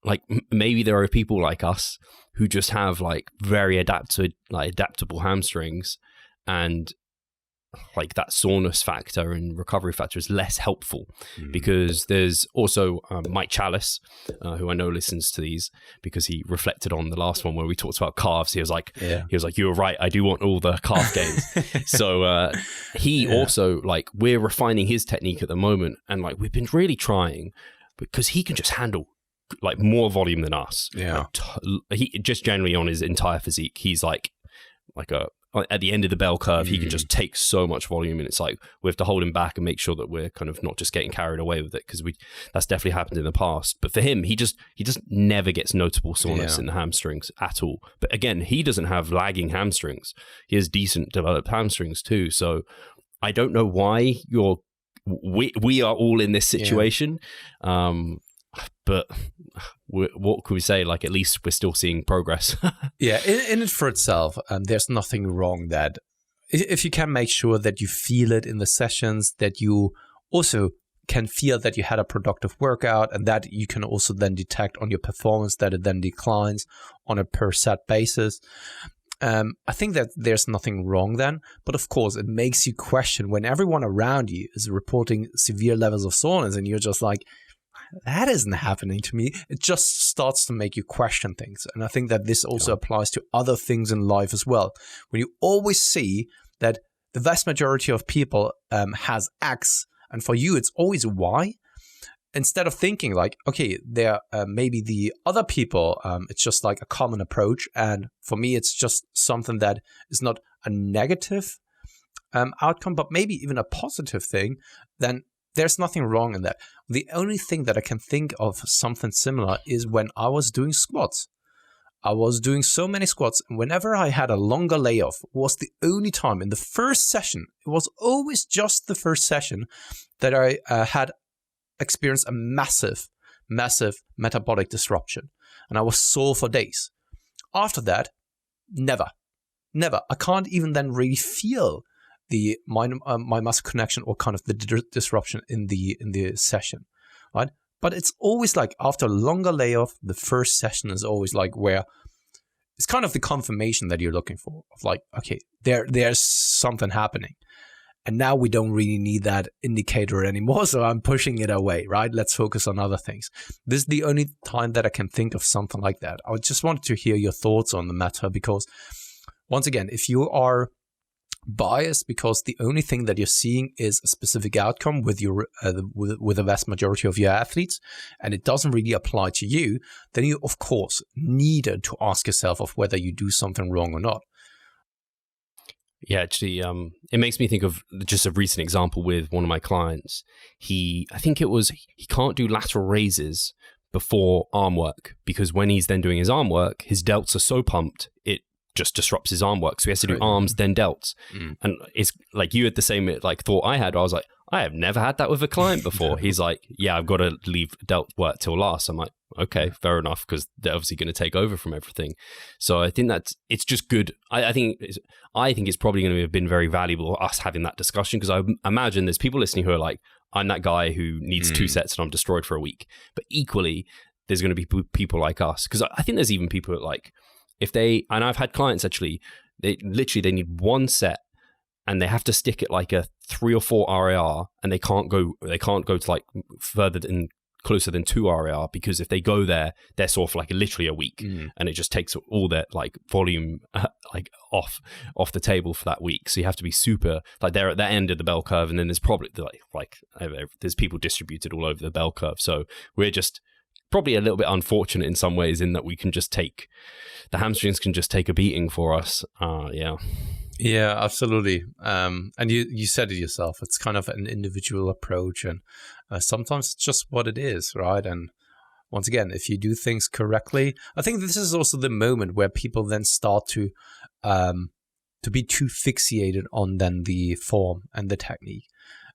Speaker 1: like, maybe there are people like us who just have like very adaptable hamstrings, and like that soreness factor and recovery factor is less helpful. Because there's also Mike Chalice, who I know listens to these because he reflected on the last one where we talked about calves. He was like, you were right, I do want all the calf gains. So he also like, we're refining his technique at the moment, and like we've been really trying, because he can just handle like more volume than us. He just generally on his entire physique, he's like at the end of the bell curve, he can just take so much volume, and it's like we have to hold him back and make sure that we're kind of not just getting carried away with it, because that's definitely happened in the past. But for him, he just never gets notable soreness in the hamstrings at all. But again, he doesn't have lagging hamstrings. He has decent developed hamstrings too. So I don't know why we are all in this situation. But what can we say? Like, at least we're still seeing progress.
Speaker 2: In it for itself, there's nothing wrong that if you can make sure that you feel it in the sessions, that you also can feel that you had a productive workout, and that you can also then detect on your performance that it then declines on a per set basis. I think that there's nothing wrong then, but of course it makes you question when everyone around you is reporting severe levels of soreness, and you're just like, that isn't happening to me. It just starts to make you question things. And I think that this also applies to other things in life as well. When you always see that the vast majority of people has X, and for you it's always Y, instead of thinking like, okay, there maybe the other people, it's just like a common approach, and for me it's just something that is not a negative outcome, but maybe even a positive thing, then there's nothing wrong in that. The only thing that I can think of something similar is when I was doing squats. I was doing so many squats, and whenever I had a longer layoff was the only time in the first session, it was always just the first session, that I had experienced a massive metabolic disruption. And I was sore for days. After that, never. I can't even then really feel my muscle connection or kind of the disruption in the session, right? But it's always like after a longer layoff, the first session is always like where it's kind of the confirmation that you're looking for, of like, okay, there's something happening, and now we don't really need that indicator anymore, so I'm pushing it away, right? Let's focus on other things. This is the only time that I can think of something like that. I just wanted to hear your thoughts on the matter, because once again, if you are biased because the only thing that you're seeing is a specific outcome with your with the vast majority of your athletes, and it doesn't really apply to you, then you of course needed to ask yourself of whether you do something wrong or not.
Speaker 1: Yeah, actually, it makes me think of just a recent example with one of my clients. I think it was he can't do lateral raises before arm work, because when he's then doing his arm work, his delts are so pumped it just disrupts his arm work. So he has to do arms, then delts. And it's like you had the same like thought I had. I was like, I have never had that with a client before. He's like, yeah, I've got to leave delt work till last. I'm like, okay, fair enough, because they're obviously going to take over from everything. So I think it's just good. I think it's probably going to have been very valuable us having that discussion, because I imagine there's people listening who are like, I'm that guy who needs 2 sets and I'm destroyed for a week. But equally, there's going to be people like us, because I think there's even people that like, and I've had clients actually, they need 1 set and they have to stick it like a 3 or 4 RAR, and they can't go to like closer than 2 RAR, because if they go there, they're sore for like literally a week, and it just takes all their like volume like off the table for that week. So you have to be super, like, they're at that end of the bell curve, and then there's probably like there's people distributed all over the bell curve. So we're just probably a little bit unfortunate in some ways, in that we can just take, the hamstrings can just take a beating for us.
Speaker 2: Yeah, absolutely. And you said it yourself. It's kind of an individual approach, and sometimes it's just what it is, right? And once again, if you do things correctly, I think this is also the moment where people then start to be too fixated on then the form and the technique.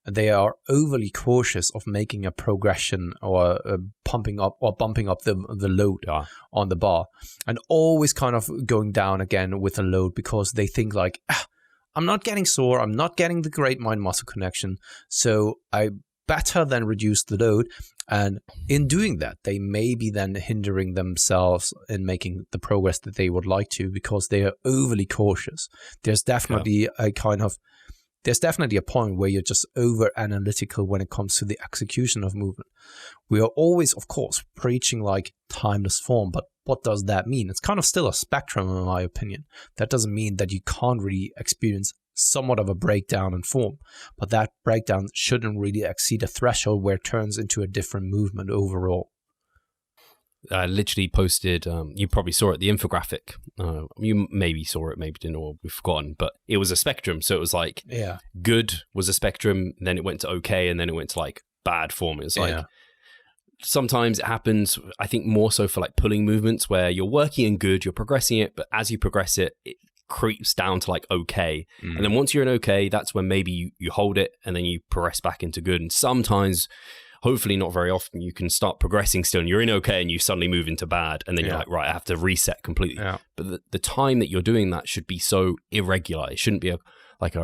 Speaker 2: They are overly cautious of making a progression or pumping up or bumping up the load on the bar, and always kind of going down again with the load, because they think like, I'm not getting sore, I'm not getting the great mind-muscle connection, so I better than reduce the load. And in doing that, they may be then hindering themselves in making the progress that they would like to, because they are overly cautious. There's definitely There's definitely a point where you're just over analytical when it comes to the execution of movement. We are always, of course, preaching like timeless form, but what does that mean? It's kind of still a spectrum, in my opinion. That doesn't mean that you can't really experience somewhat of a breakdown in form, but that breakdown shouldn't really exceed a threshold where it turns into a different movement overall.
Speaker 1: I literally posted, you probably saw it, the infographic. You maybe saw it, maybe didn't, or we've forgotten, but it was a spectrum. So it was like, good was a spectrum, then it went to okay, and then it went to like bad form. It's like, sometimes it happens, I think more so for like pulling movements, where you're working in good, you're progressing it, but as you progress it, it creeps down to like okay. And then once you're in okay, that's when maybe you hold it, and then you progress back into good. And sometimes, hopefully not very often, you can start progressing still, and you're in okay, and you suddenly move into bad, and then you're like, right, I have to reset completely. But the time that you're doing that should be so irregular. It shouldn't be a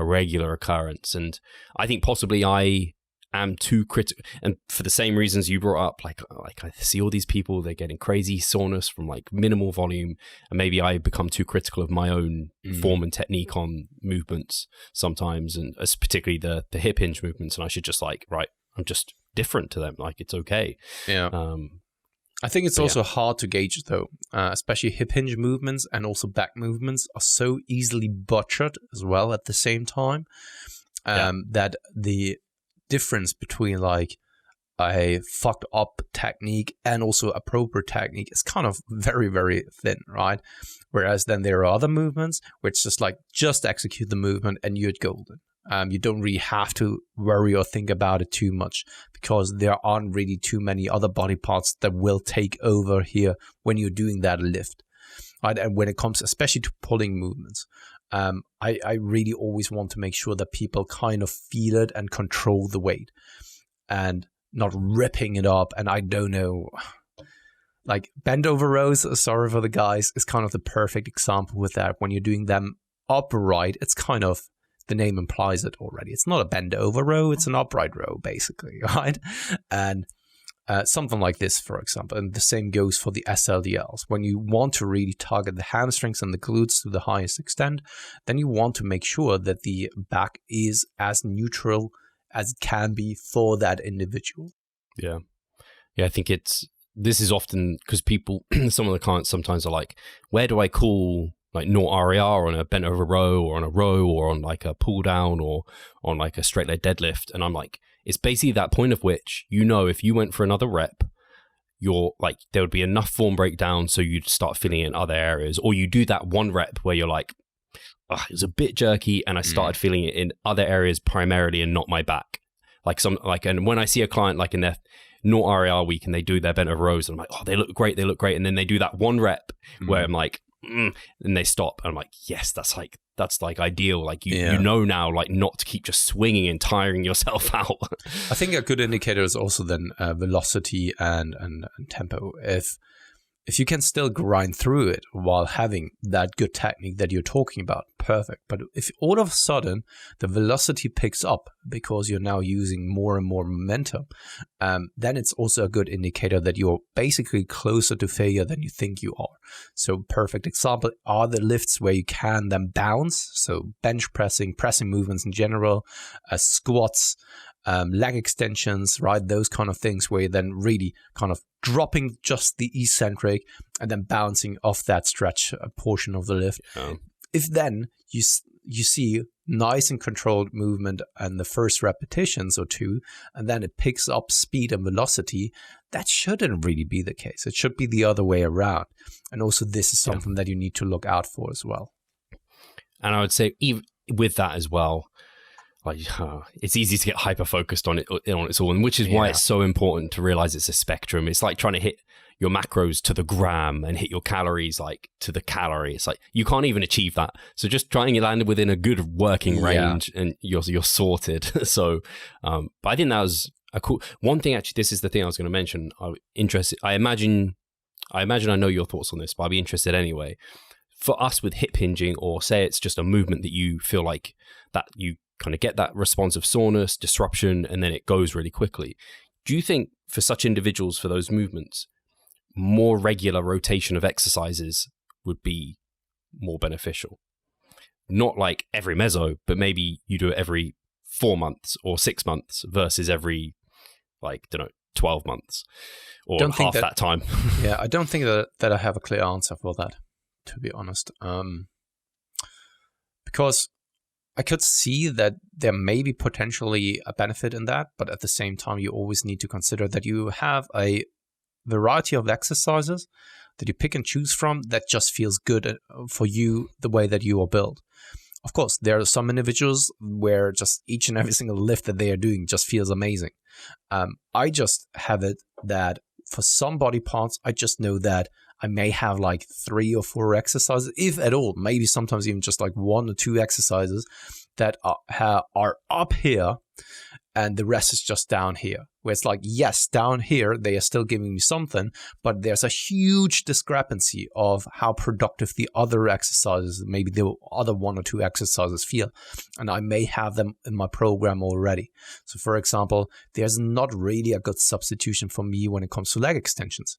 Speaker 1: regular occurrence. And I think possibly I am too critical, and for the same reasons you brought up, like I see all these people, they're getting crazy soreness from like minimal volume, and maybe I become too critical of my own form and technique on movements sometimes, and particularly the hip hinge movements, and I should just like, right, I'm just different to them, like it's okay.
Speaker 2: I think it's also hard to gauge though, especially hip hinge movements and also back movements are so easily butchered as well at the same time, that the difference between like a fucked up technique and also a proper technique is kind of very, very thin, right? Whereas then there are other movements where it's just like, just execute the movement and you're golden. You don't really have to worry or think about it too much, because there aren't really too many other body parts that will take over here when you're doing that lift. Right? And when it comes especially to pulling movements, I really always want to make sure that people kind of feel it and control the weight and not ripping it up. And I don't know, like bend over rows, sorry for the guys, is kind of the perfect example with that. When you're doing them upright, it's kind of, the name implies it already. It's not a bend over row, it's an upright row basically, right? And something like this, for example, and the same goes for the SLDLs. When you want to really target the hamstrings and the glutes to the highest extent, then you want to make sure that the back is as neutral as it can be for that individual.
Speaker 1: Yeah, I think this is often because people, some of the clients sometimes are like, where do I call like naught RAR on a bent over row, or on a row, or on like a pull down, or on like a straight leg deadlift? And I'm like, it's basically that point of which, if you went for another rep, you're like, there would be enough form breakdown so you'd start feeling it in other areas, or you do that one rep where you're like, it was a bit jerky, and I started feeling it in other areas primarily, and not my back. And when I see a client like in their naught RAR week and they do their bent over rows, and I'm like, oh, they look great, and then they do that one rep where I'm like, and they stop. And I'm like, yes, that's like ideal. Like you know now, like not to keep just swinging and tiring yourself out.
Speaker 2: I think a good indicator is also then velocity and tempo. If you can still grind through it while having that good technique that you're talking about, perfect. But if all of a sudden the velocity picks up because you're now using more and more momentum, then it's also a good indicator that you're basically closer to failure than you think you are. So perfect example are the lifts where you can then bounce. So bench pressing movements in general, squats, leg extensions, right? Those kind of things where you're then really kind of dropping just the eccentric and then bouncing off that stretch portion of the lift. Yeah. If then you see nice and controlled movement and the first repetitions or two, and then it picks up speed and velocity, that shouldn't really be the case. It should be the other way around. And also this is something that you need to look out for as well.
Speaker 1: And I would say even with that as well, like it's easy to get hyper focused on its all, and which is why it's so important to realize it's a spectrum. It's like trying to hit your macros to the gram and hit your calories like to the calorie. It's like you can't even achieve that. So just trying to land within a good working range, and you're sorted. So, but I think that was a cool one thing. Actually, this is the thing I was going to mention. I imagine I know your thoughts on this, but I'd be interested anyway. For us with hip hinging, or say it's just a movement that you feel like that you kind of get that responsive soreness, disruption, and then it goes really quickly. Do you think for such individuals, for those movements, more regular rotation of exercises would be more beneficial? Not like every meso, but maybe you do it every 4 months or 6 months versus every, 12 months or half that time.
Speaker 2: Yeah, I don't think that I have a clear answer for that, to be honest. Because I could see that there may be potentially a benefit in that, but at the same time, you always need to consider that you have a variety of exercises that you pick and choose from that just feels good for you the way that you are built. Of course, there are some individuals where just each and every single lift that they are doing just feels amazing. I just have it that for some body parts, I just know that I may have like 3 or 4 exercises, if at all, maybe sometimes even just like 1 or 2 exercises that are up here and the rest is just down here. Where it's like, yes, down here, they are still giving me something, but there's a huge discrepancy of how productive the other exercises, maybe the other 1 or 2 exercises feel. And I may have them in my program already. So for example, there's not really a good substitution for me when it comes to leg extensions.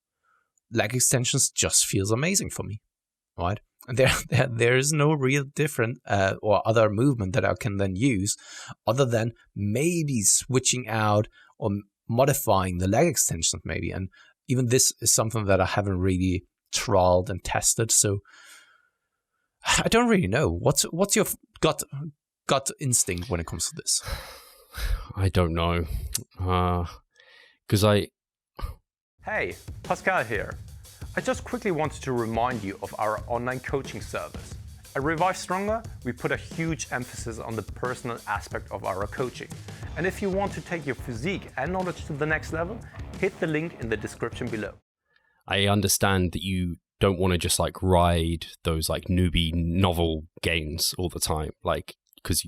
Speaker 2: Leg extensions just feels amazing for me, right? And there is no real different or other movement that I can then use other than maybe switching out or modifying the leg extensions maybe. And even this is something that I haven't really trialed and tested. So I don't really know. What's your gut instinct when it comes to this?
Speaker 1: I don't know.
Speaker 3: Hey, Pascal here. I just quickly wanted to remind you of our online coaching service. At Revive Stronger, we put a huge emphasis on the personal aspect of our coaching. And if you want to take your physique and knowledge to the next level, hit the link in the description below.
Speaker 1: I understand that you don't want to just like ride those like newbie novel gains all the time. Like, because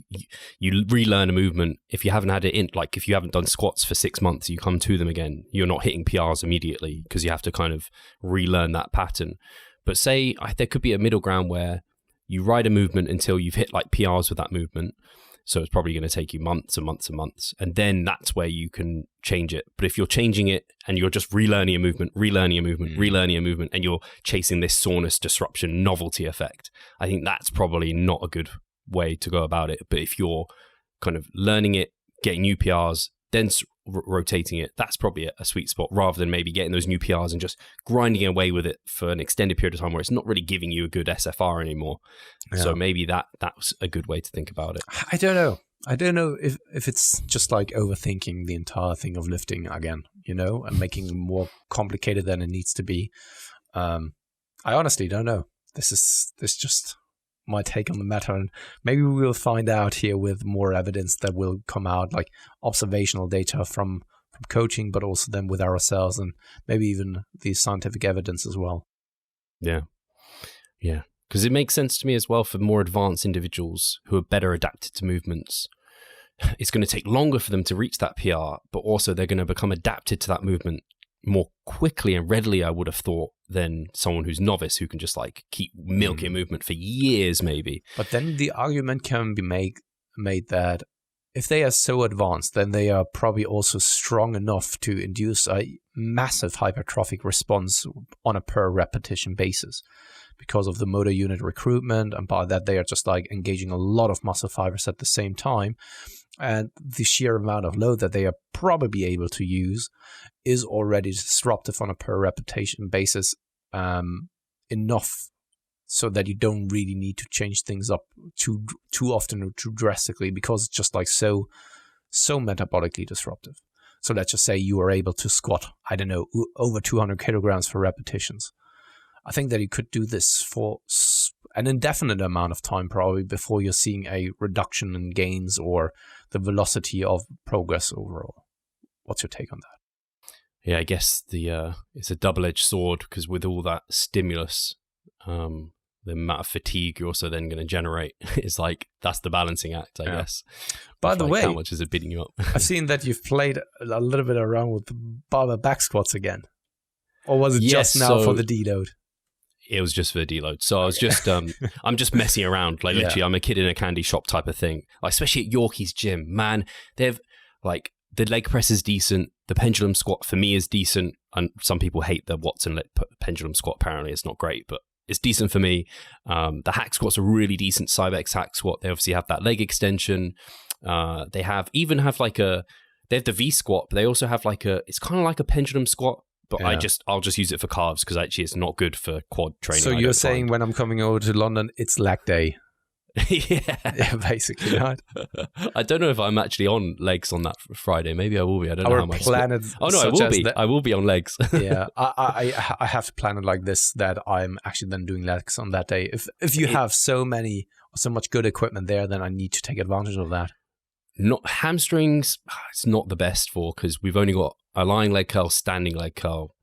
Speaker 1: you relearn a movement. If you haven't had it in, like if you haven't done squats for 6 months, you come to them again, you're not hitting PRs immediately because you have to kind of relearn that pattern. But say there could be a middle ground where you ride a movement until you've hit like PRs with that movement. So it's probably going to take you months and months and months. And then that's where you can change it. But if you're changing it and you're just relearning a movement, and you're chasing this soreness, disruption, novelty effect, I think that's probably not a good way to go about it. But if you're kind of learning it, getting new PRs, then rotating it, that's probably a sweet spot, rather than maybe getting those new PRs and just grinding away with it for an extended period of time where it's not really giving you a good SFR anymore. Yeah. So maybe that's a good way to think about it.
Speaker 2: I don't know if it's just like overthinking the entire thing of lifting again, and making it more complicated than it needs to be. I honestly don't know. This just my take on the matter, and maybe we will find out here with more evidence that will come out, like observational data from coaching, but also then with ourselves, and maybe even the scientific evidence as well.
Speaker 1: Yeah, Yeah, because it makes sense to me as well for more advanced individuals who are better adapted to movements. It's going to take longer for them to reach that PR, but also they're going to become adapted to that movement more quickly and readily, I would have thought, than someone who's novice who can just like keep milking a movement for years maybe.
Speaker 2: But then the argument can be made that if they are so advanced, then they are probably also strong enough to induce a massive hypertrophic response on a per repetition basis because of the motor unit recruitment, and by that they are just like engaging a lot of muscle fibers at the same time. And the sheer amount of load that they are probably able to use is already disruptive on a per repetition basis, enough so that you don't really need to change things up too often or too drastically, because it's just like so metabolically disruptive. So let's just say you are able to squat, I don't know, over 200 kilograms for repetitions. I think that you could do this for an indefinite amount of time probably before you're seeing a reduction in gains or the velocity of progress overall. What's your take on that?
Speaker 1: Yeah, I guess it's a double-edged sword, because with all that stimulus, the amount of fatigue you're also then going to generate is like, that's the balancing act, I guess.
Speaker 2: By the way,
Speaker 1: how much is it beating you up?
Speaker 2: I've seen that you've played a little bit around with the barbell back squats again. Or was it just now for the deload?
Speaker 1: It was just for the deload. So I was just, I'm just messing around. Like literally, I'm a kid in a candy shop type of thing. Like, especially at Yorkie's gym, man, they've like, the leg press is decent. The pendulum squat for me is decent. And some people hate the Watson pendulum squat. Apparently it's not great, but it's decent for me. The hack squat's a really decent Cybex hack squat. They obviously have that leg extension. They have the V squat, but they also have it's kind of like a pendulum squat. But I'll just use it for calves, because actually it's not good for quad training.
Speaker 2: So you're saying when I'm coming over to London, it's leg day. Yeah, basically, right?
Speaker 1: I don't know if I'm actually on legs on that Friday. Maybe I will be. I don't know how much.
Speaker 2: Oh no,
Speaker 1: I will be. I will be on legs.
Speaker 2: Yeah, I have to plan it like this, that I'm actually then doing legs on that day. If you have so much good equipment there, then I need to take advantage of that.
Speaker 1: Not hamstrings. It's not the best for, because we've only got a lying leg curl, standing leg curl.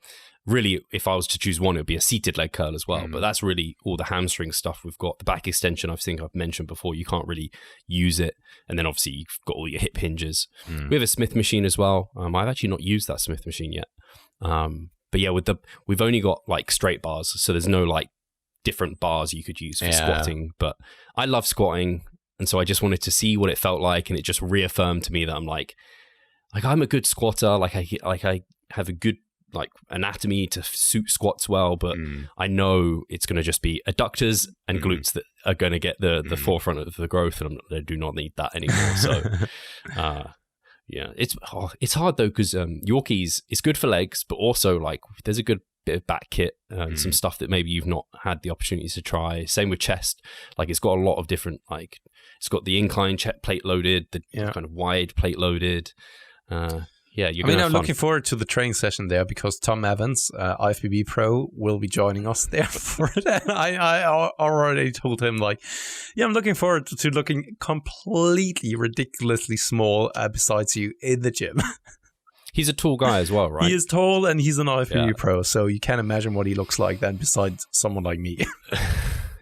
Speaker 1: Really, if I was to choose one, it would be a seated leg curl as well. But that's really all the hamstring stuff we've got. The back extension, I think I've mentioned before, you can't really use it. And then obviously you've got all your hip hinges. We have a Smith machine as well. I've actually not used that Smith machine yet. But yeah, we've only got like straight bars. So there's no like different bars you could use for squatting. But I love squatting. And so I just wanted to see what it felt like. And it just reaffirmed to me that I'm like I'm a good squatter. I have a good anatomy to suit squats well, but I know it's going to just be adductors and glutes that are going to get the forefront of the growth, and I do not need that anymore. So yeah, it's hard though, because Yorkies, it's good for legs, but also there's a good bit of back kit and some stuff that maybe you've not had the opportunity to try. Same with chest. It's got a lot of different, it's got the incline plate loaded, the kind of wide plate loaded. I'm
Speaker 2: looking forward to the training session there, because Tom Evans, IFBB Pro, will be joining us there for it. And I already told him, I'm looking forward to looking completely ridiculously small besides you in the gym.
Speaker 1: He's a tall guy as well, right?
Speaker 2: He is tall, and he's an IFBB Pro, so you can't imagine what he looks like then besides someone like me.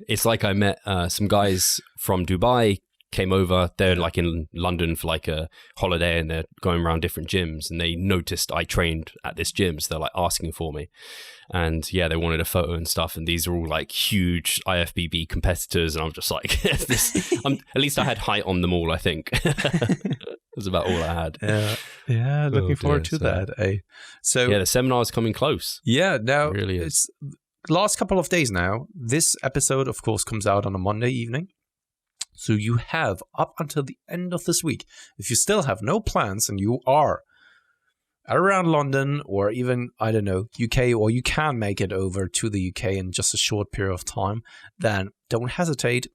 Speaker 1: It's like I met some guys from Dubai, came over. They're in London for a holiday, and they're going around different gyms, and they noticed I trained at this gym, so they're asking for me, and they wanted a photo and stuff, and these are all huge IFBB competitors, and I'm just at least I had height on them all, I think. That's about all I had.
Speaker 2: Yeah, looking forward to that. So
Speaker 1: the seminar's coming close.
Speaker 2: Yeah, now
Speaker 1: it really is.
Speaker 2: It's last couple of days now. This episode, of course, comes out on a Monday evening. So you have up until the end of this week. If you still have no plans and you are around London or even, I don't know, UK, or you can make it over to the UK in just a short period of time, then don't hesitate.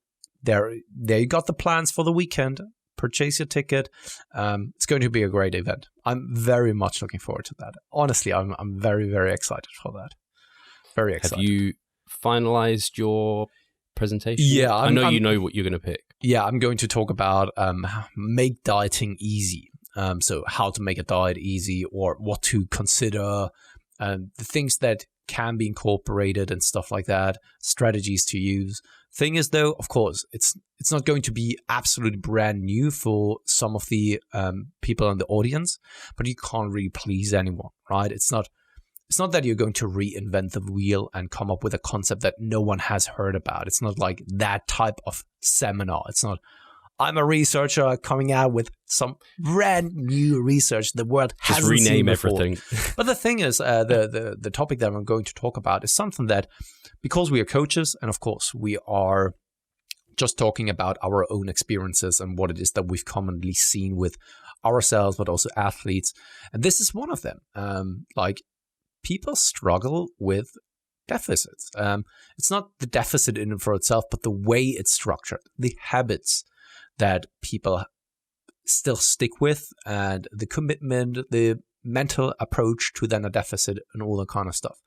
Speaker 2: There you got the plans for the weekend. Purchase your ticket. It's going to be a great event. I'm very much looking forward to that. Honestly, I'm very, very excited for that. Very excited.
Speaker 1: Have you finalized your presentation?
Speaker 2: Yeah.
Speaker 1: I know you know what you're going to pick.
Speaker 2: Yeah, I'm going to talk about make dieting easy. So how to make a diet easy, or what to consider, the things that can be incorporated and stuff like that, strategies to use. Thing is, though, of course, it's not going to be absolutely brand new for some of the people in the audience, but you can't really please anyone, right? It's not that you're going to reinvent the wheel and come up with a concept that no one has heard about. It's not like that type of seminar. It's not, I'm a researcher coming out with some brand new research the world hasn't seen before. Just rename everything. But the thing is, the topic that I'm going to talk about is something that, because we are coaches, and of course we are just talking about our own experiences and what it is that we've commonly seen with ourselves, but also athletes. And this is one of them. People struggle with deficits. It's not the deficit in and for itself, but the way it's structured, the habits that people still stick with, and the commitment, the mental approach to then a deficit and all that kind of stuff.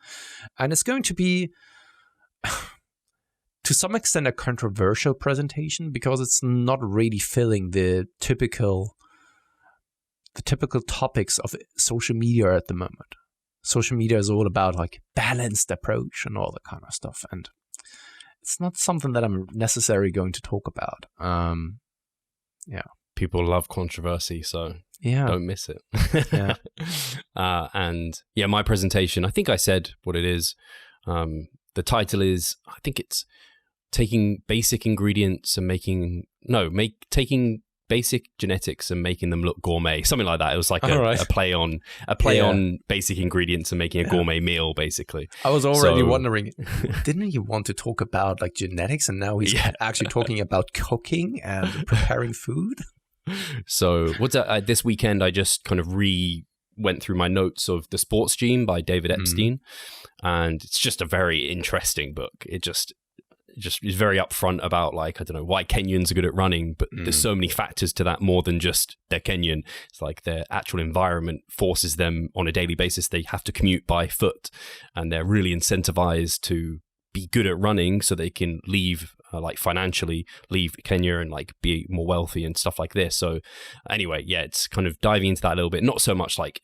Speaker 2: And it's going to be, to some extent, a controversial presentation because it's not really filling the typical topics of social media at the moment. Social media is all about like balanced approach and all that kind of stuff. And it's not something that I'm necessarily going to talk about. Yeah.
Speaker 1: People love controversy, so don't miss it.
Speaker 2: Yeah.
Speaker 1: And yeah, my presentation, I think I said what it is. The title is, I think it's taking basic ingredients and taking basic genetics and making them look gourmet, something like that. It was like a play on basic ingredients and making a gourmet meal, basically.
Speaker 2: I was already wondering, didn't he want to talk about like genetics, and now he's actually talking about cooking and preparing food?
Speaker 1: So this weekend I just kind of went through my notes of The Sports Gene by David Epstein, and it's just a very interesting book. It just is very upfront about, like, I don't know why Kenyans are good at running, but there's so many factors to that more than just they're Kenyan. It's like their actual environment forces them on a daily basis. They have to commute by foot, and they're really incentivized to be good at running so they can financially leave Kenya and like be more wealthy and stuff like this. So anyway, yeah, it's kind of diving into that a little bit, not so much like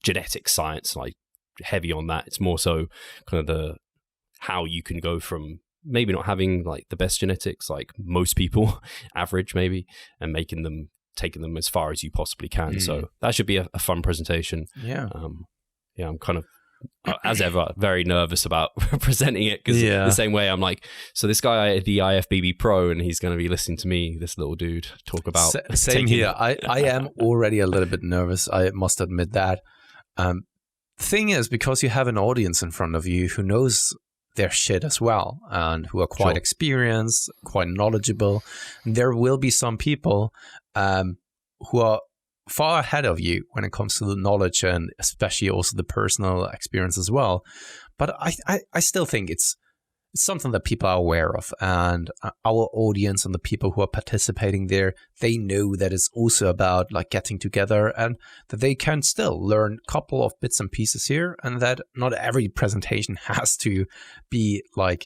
Speaker 1: genetic science, like heavy on that. It's more so kind of how you can go from maybe not having like the best genetics, like most people, average maybe, and taking them as far as you possibly can. So that should be a fun presentation.
Speaker 2: Yeah.
Speaker 1: I'm kind of, as ever, very nervous about presenting it because the same way I'm like, so this guy, the IFBB Pro, and he's going to be listening to me, this little dude, talk about.
Speaker 2: Same here. I am already a little bit nervous. I must admit that. The thing is, because you have an audience in front of you who knows their shit as well, and who are quite experienced, quite knowledgeable, there will be some people who are far ahead of you when it comes to the knowledge and especially also the personal experience as well. But I still think it's something that people are aware of, and our audience and the people who are participating there, they know that it's also about like getting together, and that they can still learn a couple of bits and pieces here, and that not every presentation has to be like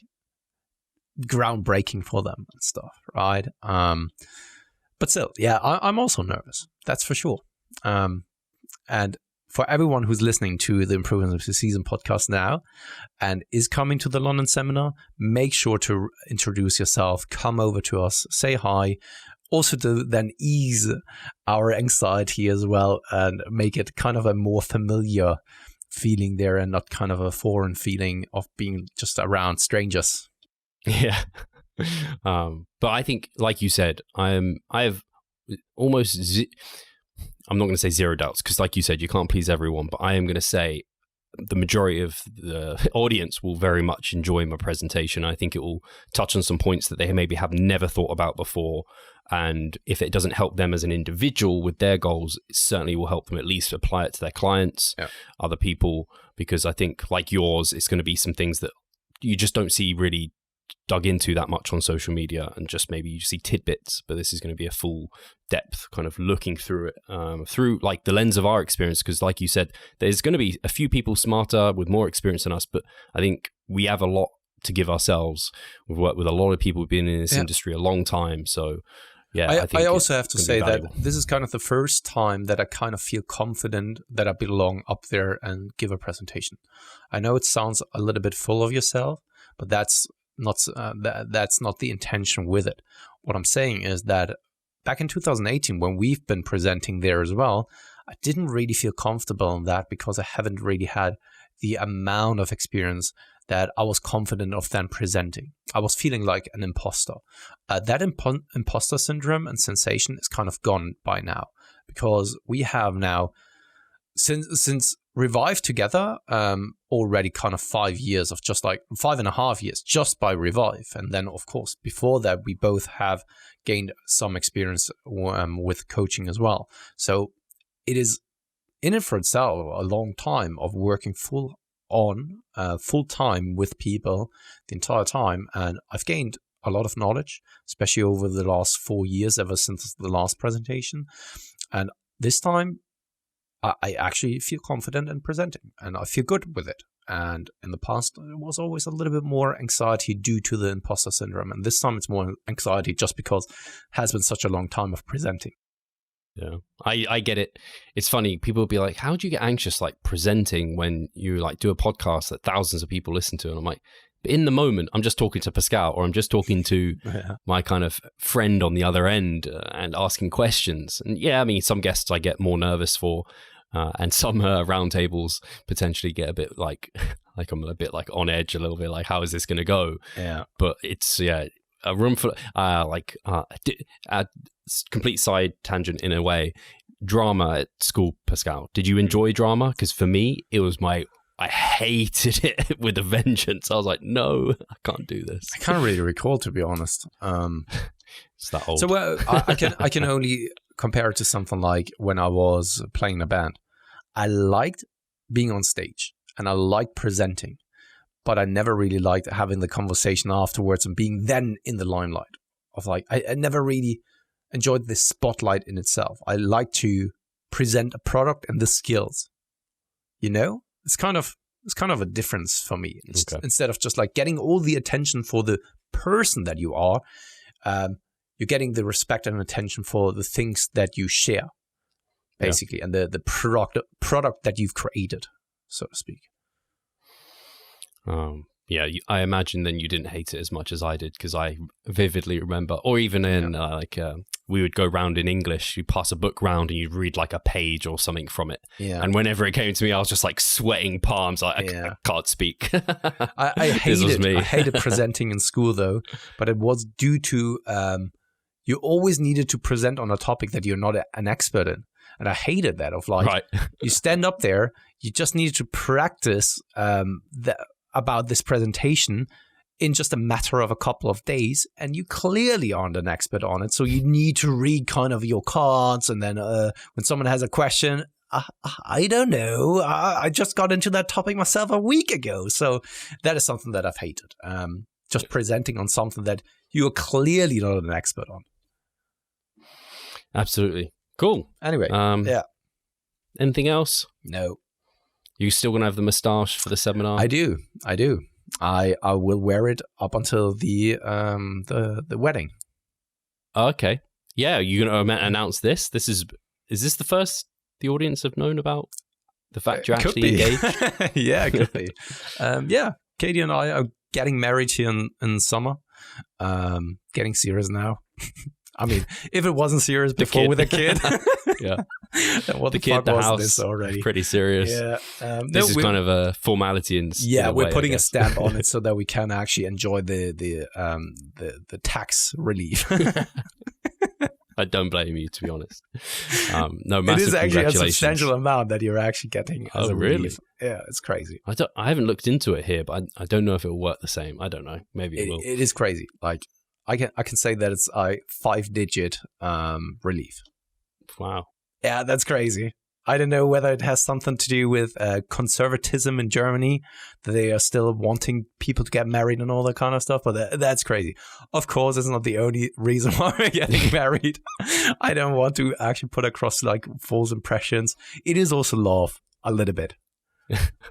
Speaker 2: groundbreaking for them and stuff, right? But still, yeah, I'm also nervous. That's for sure. And for everyone who's listening to the Improvements of the Season podcast now and is coming to the London seminar, make sure to introduce yourself, come over to us, say hi, also to then ease our anxiety as well and make it kind of a more familiar feeling there and not kind of a foreign feeling of being just around strangers.
Speaker 1: Yeah. But I think, like you said, I have almost I'm not going to say zero doubts because, like you said, you can't please everyone, but I am going to say the majority of the audience will very much enjoy my presentation. I think it will touch on some points that they maybe have never thought about before. And if it doesn't help them as an individual with their goals, it certainly will help them at least apply it to their clients, other people, because I think, like yours, it's going to be some things that you just don't see really dug into that much on social media, and just maybe you see tidbits, but this is going to be a full depth kind of looking through it through like the lens of our experience, because like you said, there's going to be a few people smarter with more experience than us, but I think we have a lot to give ourselves. We've worked with a lot of people who've been in this industry a long time, so yeah,
Speaker 2: I also have to say that this is kind of the first time that I kind of feel confident that I belong up there and give a presentation. I know it sounds a little bit full of yourself, but that's not the intention with it. What I'm saying is that back in 2018, when we've been presenting there as well, I didn't really feel comfortable in that because I haven't really had the amount of experience that I was confident of then presenting. I was feeling like an imposter. That imposter syndrome and sensation is kind of gone by now, because we have now, since Revive together, already kind of 5 years of just like 5.5 years just by Revive. And then, of course, before that, we both have gained some experience with coaching as well. So it is in it for itself a long time of working full time with people the entire time, and I've gained a lot of knowledge, especially over the last 4 years, ever since the last presentation. And this time I actually feel confident in presenting, and I feel good with it. And in the past, it was always a little bit more anxiety due to the imposter syndrome, and this time it's more anxiety just because it has been such a long time of presenting.
Speaker 1: Yeah, I get it. It's funny. People will be like, how do you get anxious like presenting when you like do a podcast that thousands of people listen to? And I'm like, but in the moment, I'm just talking to Pascal, or I'm just talking to my kind of friend on the other end and asking questions. And yeah, I mean, some guests I get more nervous for, and some roundtables potentially get a bit like I'm a bit like on edge a little bit, like how is this going to go?
Speaker 2: Yeah.
Speaker 1: But it's, a room full complete side tangent in a way. Drama at school, Pascal. Did you enjoy drama? Because for me, it was I hated it with a vengeance. I was like, no, I can't do this.
Speaker 2: I can't really recall, to be honest.
Speaker 1: It's that old.
Speaker 2: So I can only compare it to something like when I was playing in a band. I liked being on stage and I liked presenting, but I never really liked having the conversation afterwards and being then in the limelight. Of like, I never really enjoyed the spotlight in itself. I like to present a product and the skills. You know, it's kind of a difference for me. Okay. Instead of just like getting all the attention for the person that you are, you're getting the respect and attention for the things that you share, basically, and the product that you've created, so to speak.
Speaker 1: Yeah, I imagine then you didn't hate it as much as I did, because I vividly remember, or even in we would go round in English, you pass a book round and you'd read like a page or something from it. Yeah. And whenever it came to me, I was just like sweating palms. Like, I can't speak.
Speaker 2: I hated it. I hated presenting in school though, but it was due to you always needed to present on a topic that you're not an expert in. And I hated that of like, you stand up there, you just needed to practice about this presentation in just a matter of a couple of days, and you clearly aren't an expert on it. So you need to read kind of your cards, and then when someone has a question, I don't know, I just got into that topic myself a week ago. So that is something that I've hated. Just presenting on something that you are clearly not an expert on.
Speaker 1: Absolutely. Cool.
Speaker 2: Anyway,
Speaker 1: anything else?
Speaker 2: No.
Speaker 1: You still gonna have the moustache for the seminar?
Speaker 2: I do. I will wear it up until the wedding.
Speaker 1: Okay. Yeah, you're gonna announce this. Is this the first the audience have known about the fact you're actually engaged?
Speaker 2: Yeah, it could be. Katie and I are getting married here in summer. Getting serious now. I mean, if it wasn't serious before with a kid, what the fuck was this already?
Speaker 1: Pretty serious.
Speaker 2: Yeah,
Speaker 1: this is kind of a formality in
Speaker 2: we're putting a stamp on it so that we can actually enjoy the tax relief.
Speaker 1: I don't blame you, to be honest. No, massive
Speaker 2: it is actually a
Speaker 1: congratulations.
Speaker 2: substantial amount that you're actually getting. As a
Speaker 1: really?
Speaker 2: relief. Yeah, it's crazy.
Speaker 1: I haven't looked into it here, but I don't know if it will work the same. I don't know. Maybe it will.
Speaker 2: It is crazy. Like, I can say that it's a 5-digit relief.
Speaker 1: Wow.
Speaker 2: Yeah, that's crazy. I don't know whether it has something to do with conservatism in Germany, that they are still wanting people to get married and all that kind of stuff, but that's crazy. Of course, it's not the only reason why we're getting married. I don't want to actually put across like false impressions. It is also love, a little bit,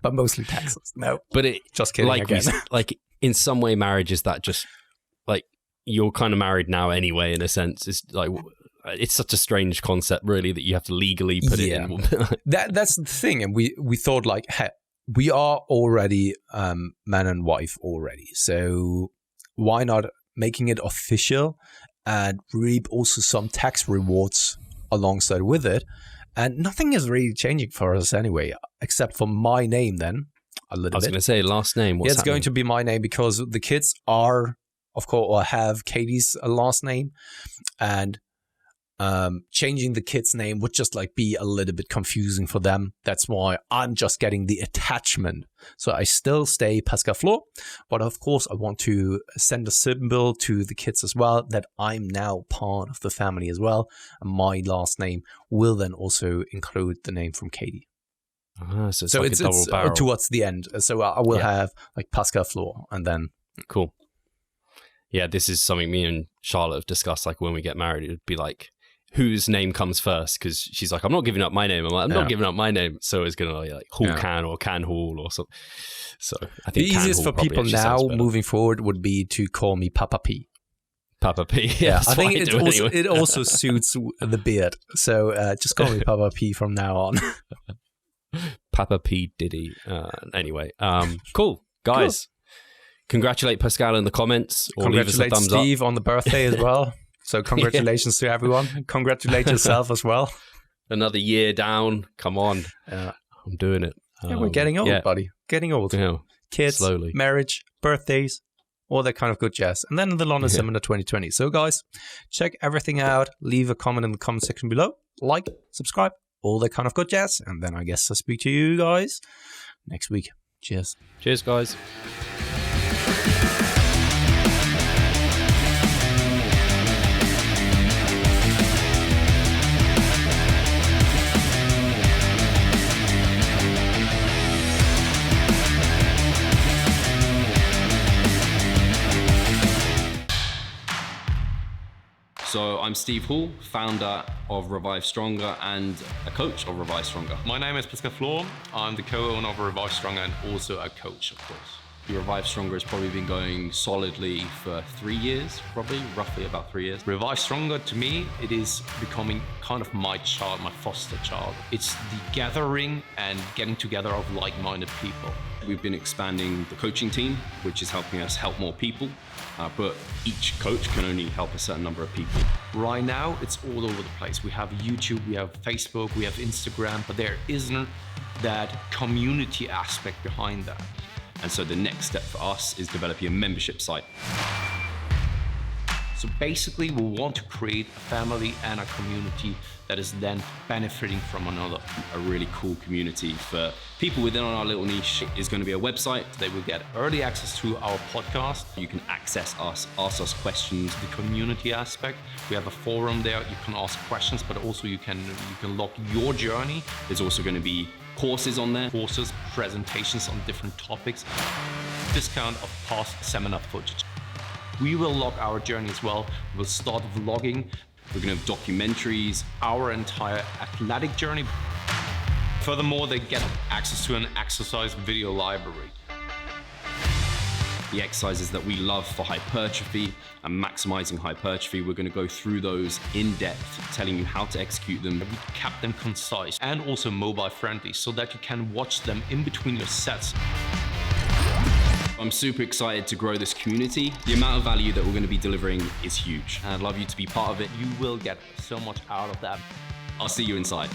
Speaker 2: but mostly taxes. No,
Speaker 1: but it
Speaker 2: just kidding
Speaker 1: like
Speaker 2: again.
Speaker 1: Like in some way, marriage is that just like you're kind of married now anyway, in a sense. It's like, it's such a strange concept, really, that you have to legally put it in.
Speaker 2: That's the thing. And we thought like, hey, we are already man and wife already. So why not making it official and reap also some tax rewards alongside with it? And nothing is really changing for us anyway, except for my name then a little bit. I
Speaker 1: was going to say last name. What's
Speaker 2: it's going to be my name because the kids are, of course, or have Katie's last name, and changing the kid's name would just like be a little bit confusing for them. That's why I'm just getting the attachment. So I still stay Pascal Floor, but of course I want to send a symbol to the kids as well that I'm now part of the family as well. And my last name will then also include the name from Katie.
Speaker 1: So it's like a double barrel.
Speaker 2: Towards the end. So I will have like Pascal Floor and then.
Speaker 1: Cool. Yeah, this is something me and Charlotte have discussed. Like when we get married, it would be like, whose name comes first? Because she's like, I'm not giving up my name. I'm like, I'm not giving up my name. So it's going to be like Hall Can or Can Hall or something. So I think
Speaker 2: the easiest for people now moving forward would be to call me Papa P.
Speaker 1: Papa P.
Speaker 2: Yeah, I think it also suits the beard. So just call me Papa P from now on.
Speaker 1: Papa P Diddy. Anyway, cool. Guys, congratulate Pascal in the comments. Or
Speaker 2: congratulate
Speaker 1: leave us a thumbs
Speaker 2: Steve
Speaker 1: up.
Speaker 2: on the birthday as well. So congratulations to everyone. Congratulate yourself as well.
Speaker 1: Another year down. Come on. I'm doing it.
Speaker 2: Yeah, we're getting old, buddy. Getting old.
Speaker 1: Yeah,
Speaker 2: kids,
Speaker 1: slowly.
Speaker 2: Marriage, birthdays, all that kind of good jazz. And then the London Seminar 2020. So guys, check everything out. Leave a comment in the comment section below. Like, subscribe, all that kind of good jazz. And then I guess I'll speak to you guys next week. Cheers.
Speaker 1: Cheers, guys. So I'm Steve Hall, founder of Revive Stronger and a coach of Revive Stronger.
Speaker 4: My name is Pascal Floor. I'm the co-owner of Revive Stronger and also a coach, of course.
Speaker 1: Revive Stronger has probably been going solidly for 3 years, roughly about 3 years.
Speaker 4: Revive Stronger, to me, it is becoming kind of my child, my foster child. It's the gathering and getting together of like-minded people.
Speaker 1: We've been expanding the coaching team, which is helping us help more people, but each coach can only help a certain number of people.
Speaker 4: Right now, it's all over the place. We have YouTube, we have Facebook, we have Instagram, but there isn't that community aspect behind that.
Speaker 1: And so the next step for us is developing a membership site.
Speaker 4: So basically, we want to create a family and a community that is then benefiting from another.
Speaker 1: A really cool community for people within our little niche is going to be a website.
Speaker 4: They will get early access to our podcast.
Speaker 1: You can access us, ask us questions.
Speaker 4: The community aspect, we have a forum there. You can ask questions, but also you can log your journey.
Speaker 1: There's also going to be courses on there.
Speaker 4: Courses, presentations on different topics. Discount of past seminar footage. We will log our journey as well. We'll start vlogging.
Speaker 1: We're going to have documentaries.
Speaker 4: Our entire athletic journey. Furthermore, they get access to an exercise video library.
Speaker 1: The exercises that we love for hypertrophy and maximizing hypertrophy, we're going to go through those in depth, telling you how to execute them.
Speaker 4: We kept them concise and also mobile friendly so that you can watch them in between your sets.
Speaker 1: I'm super excited to grow this community. The amount of value that we're going to be delivering is huge. And I'd love you to be part of it.
Speaker 4: You will get so much out of that.
Speaker 1: I'll see you inside.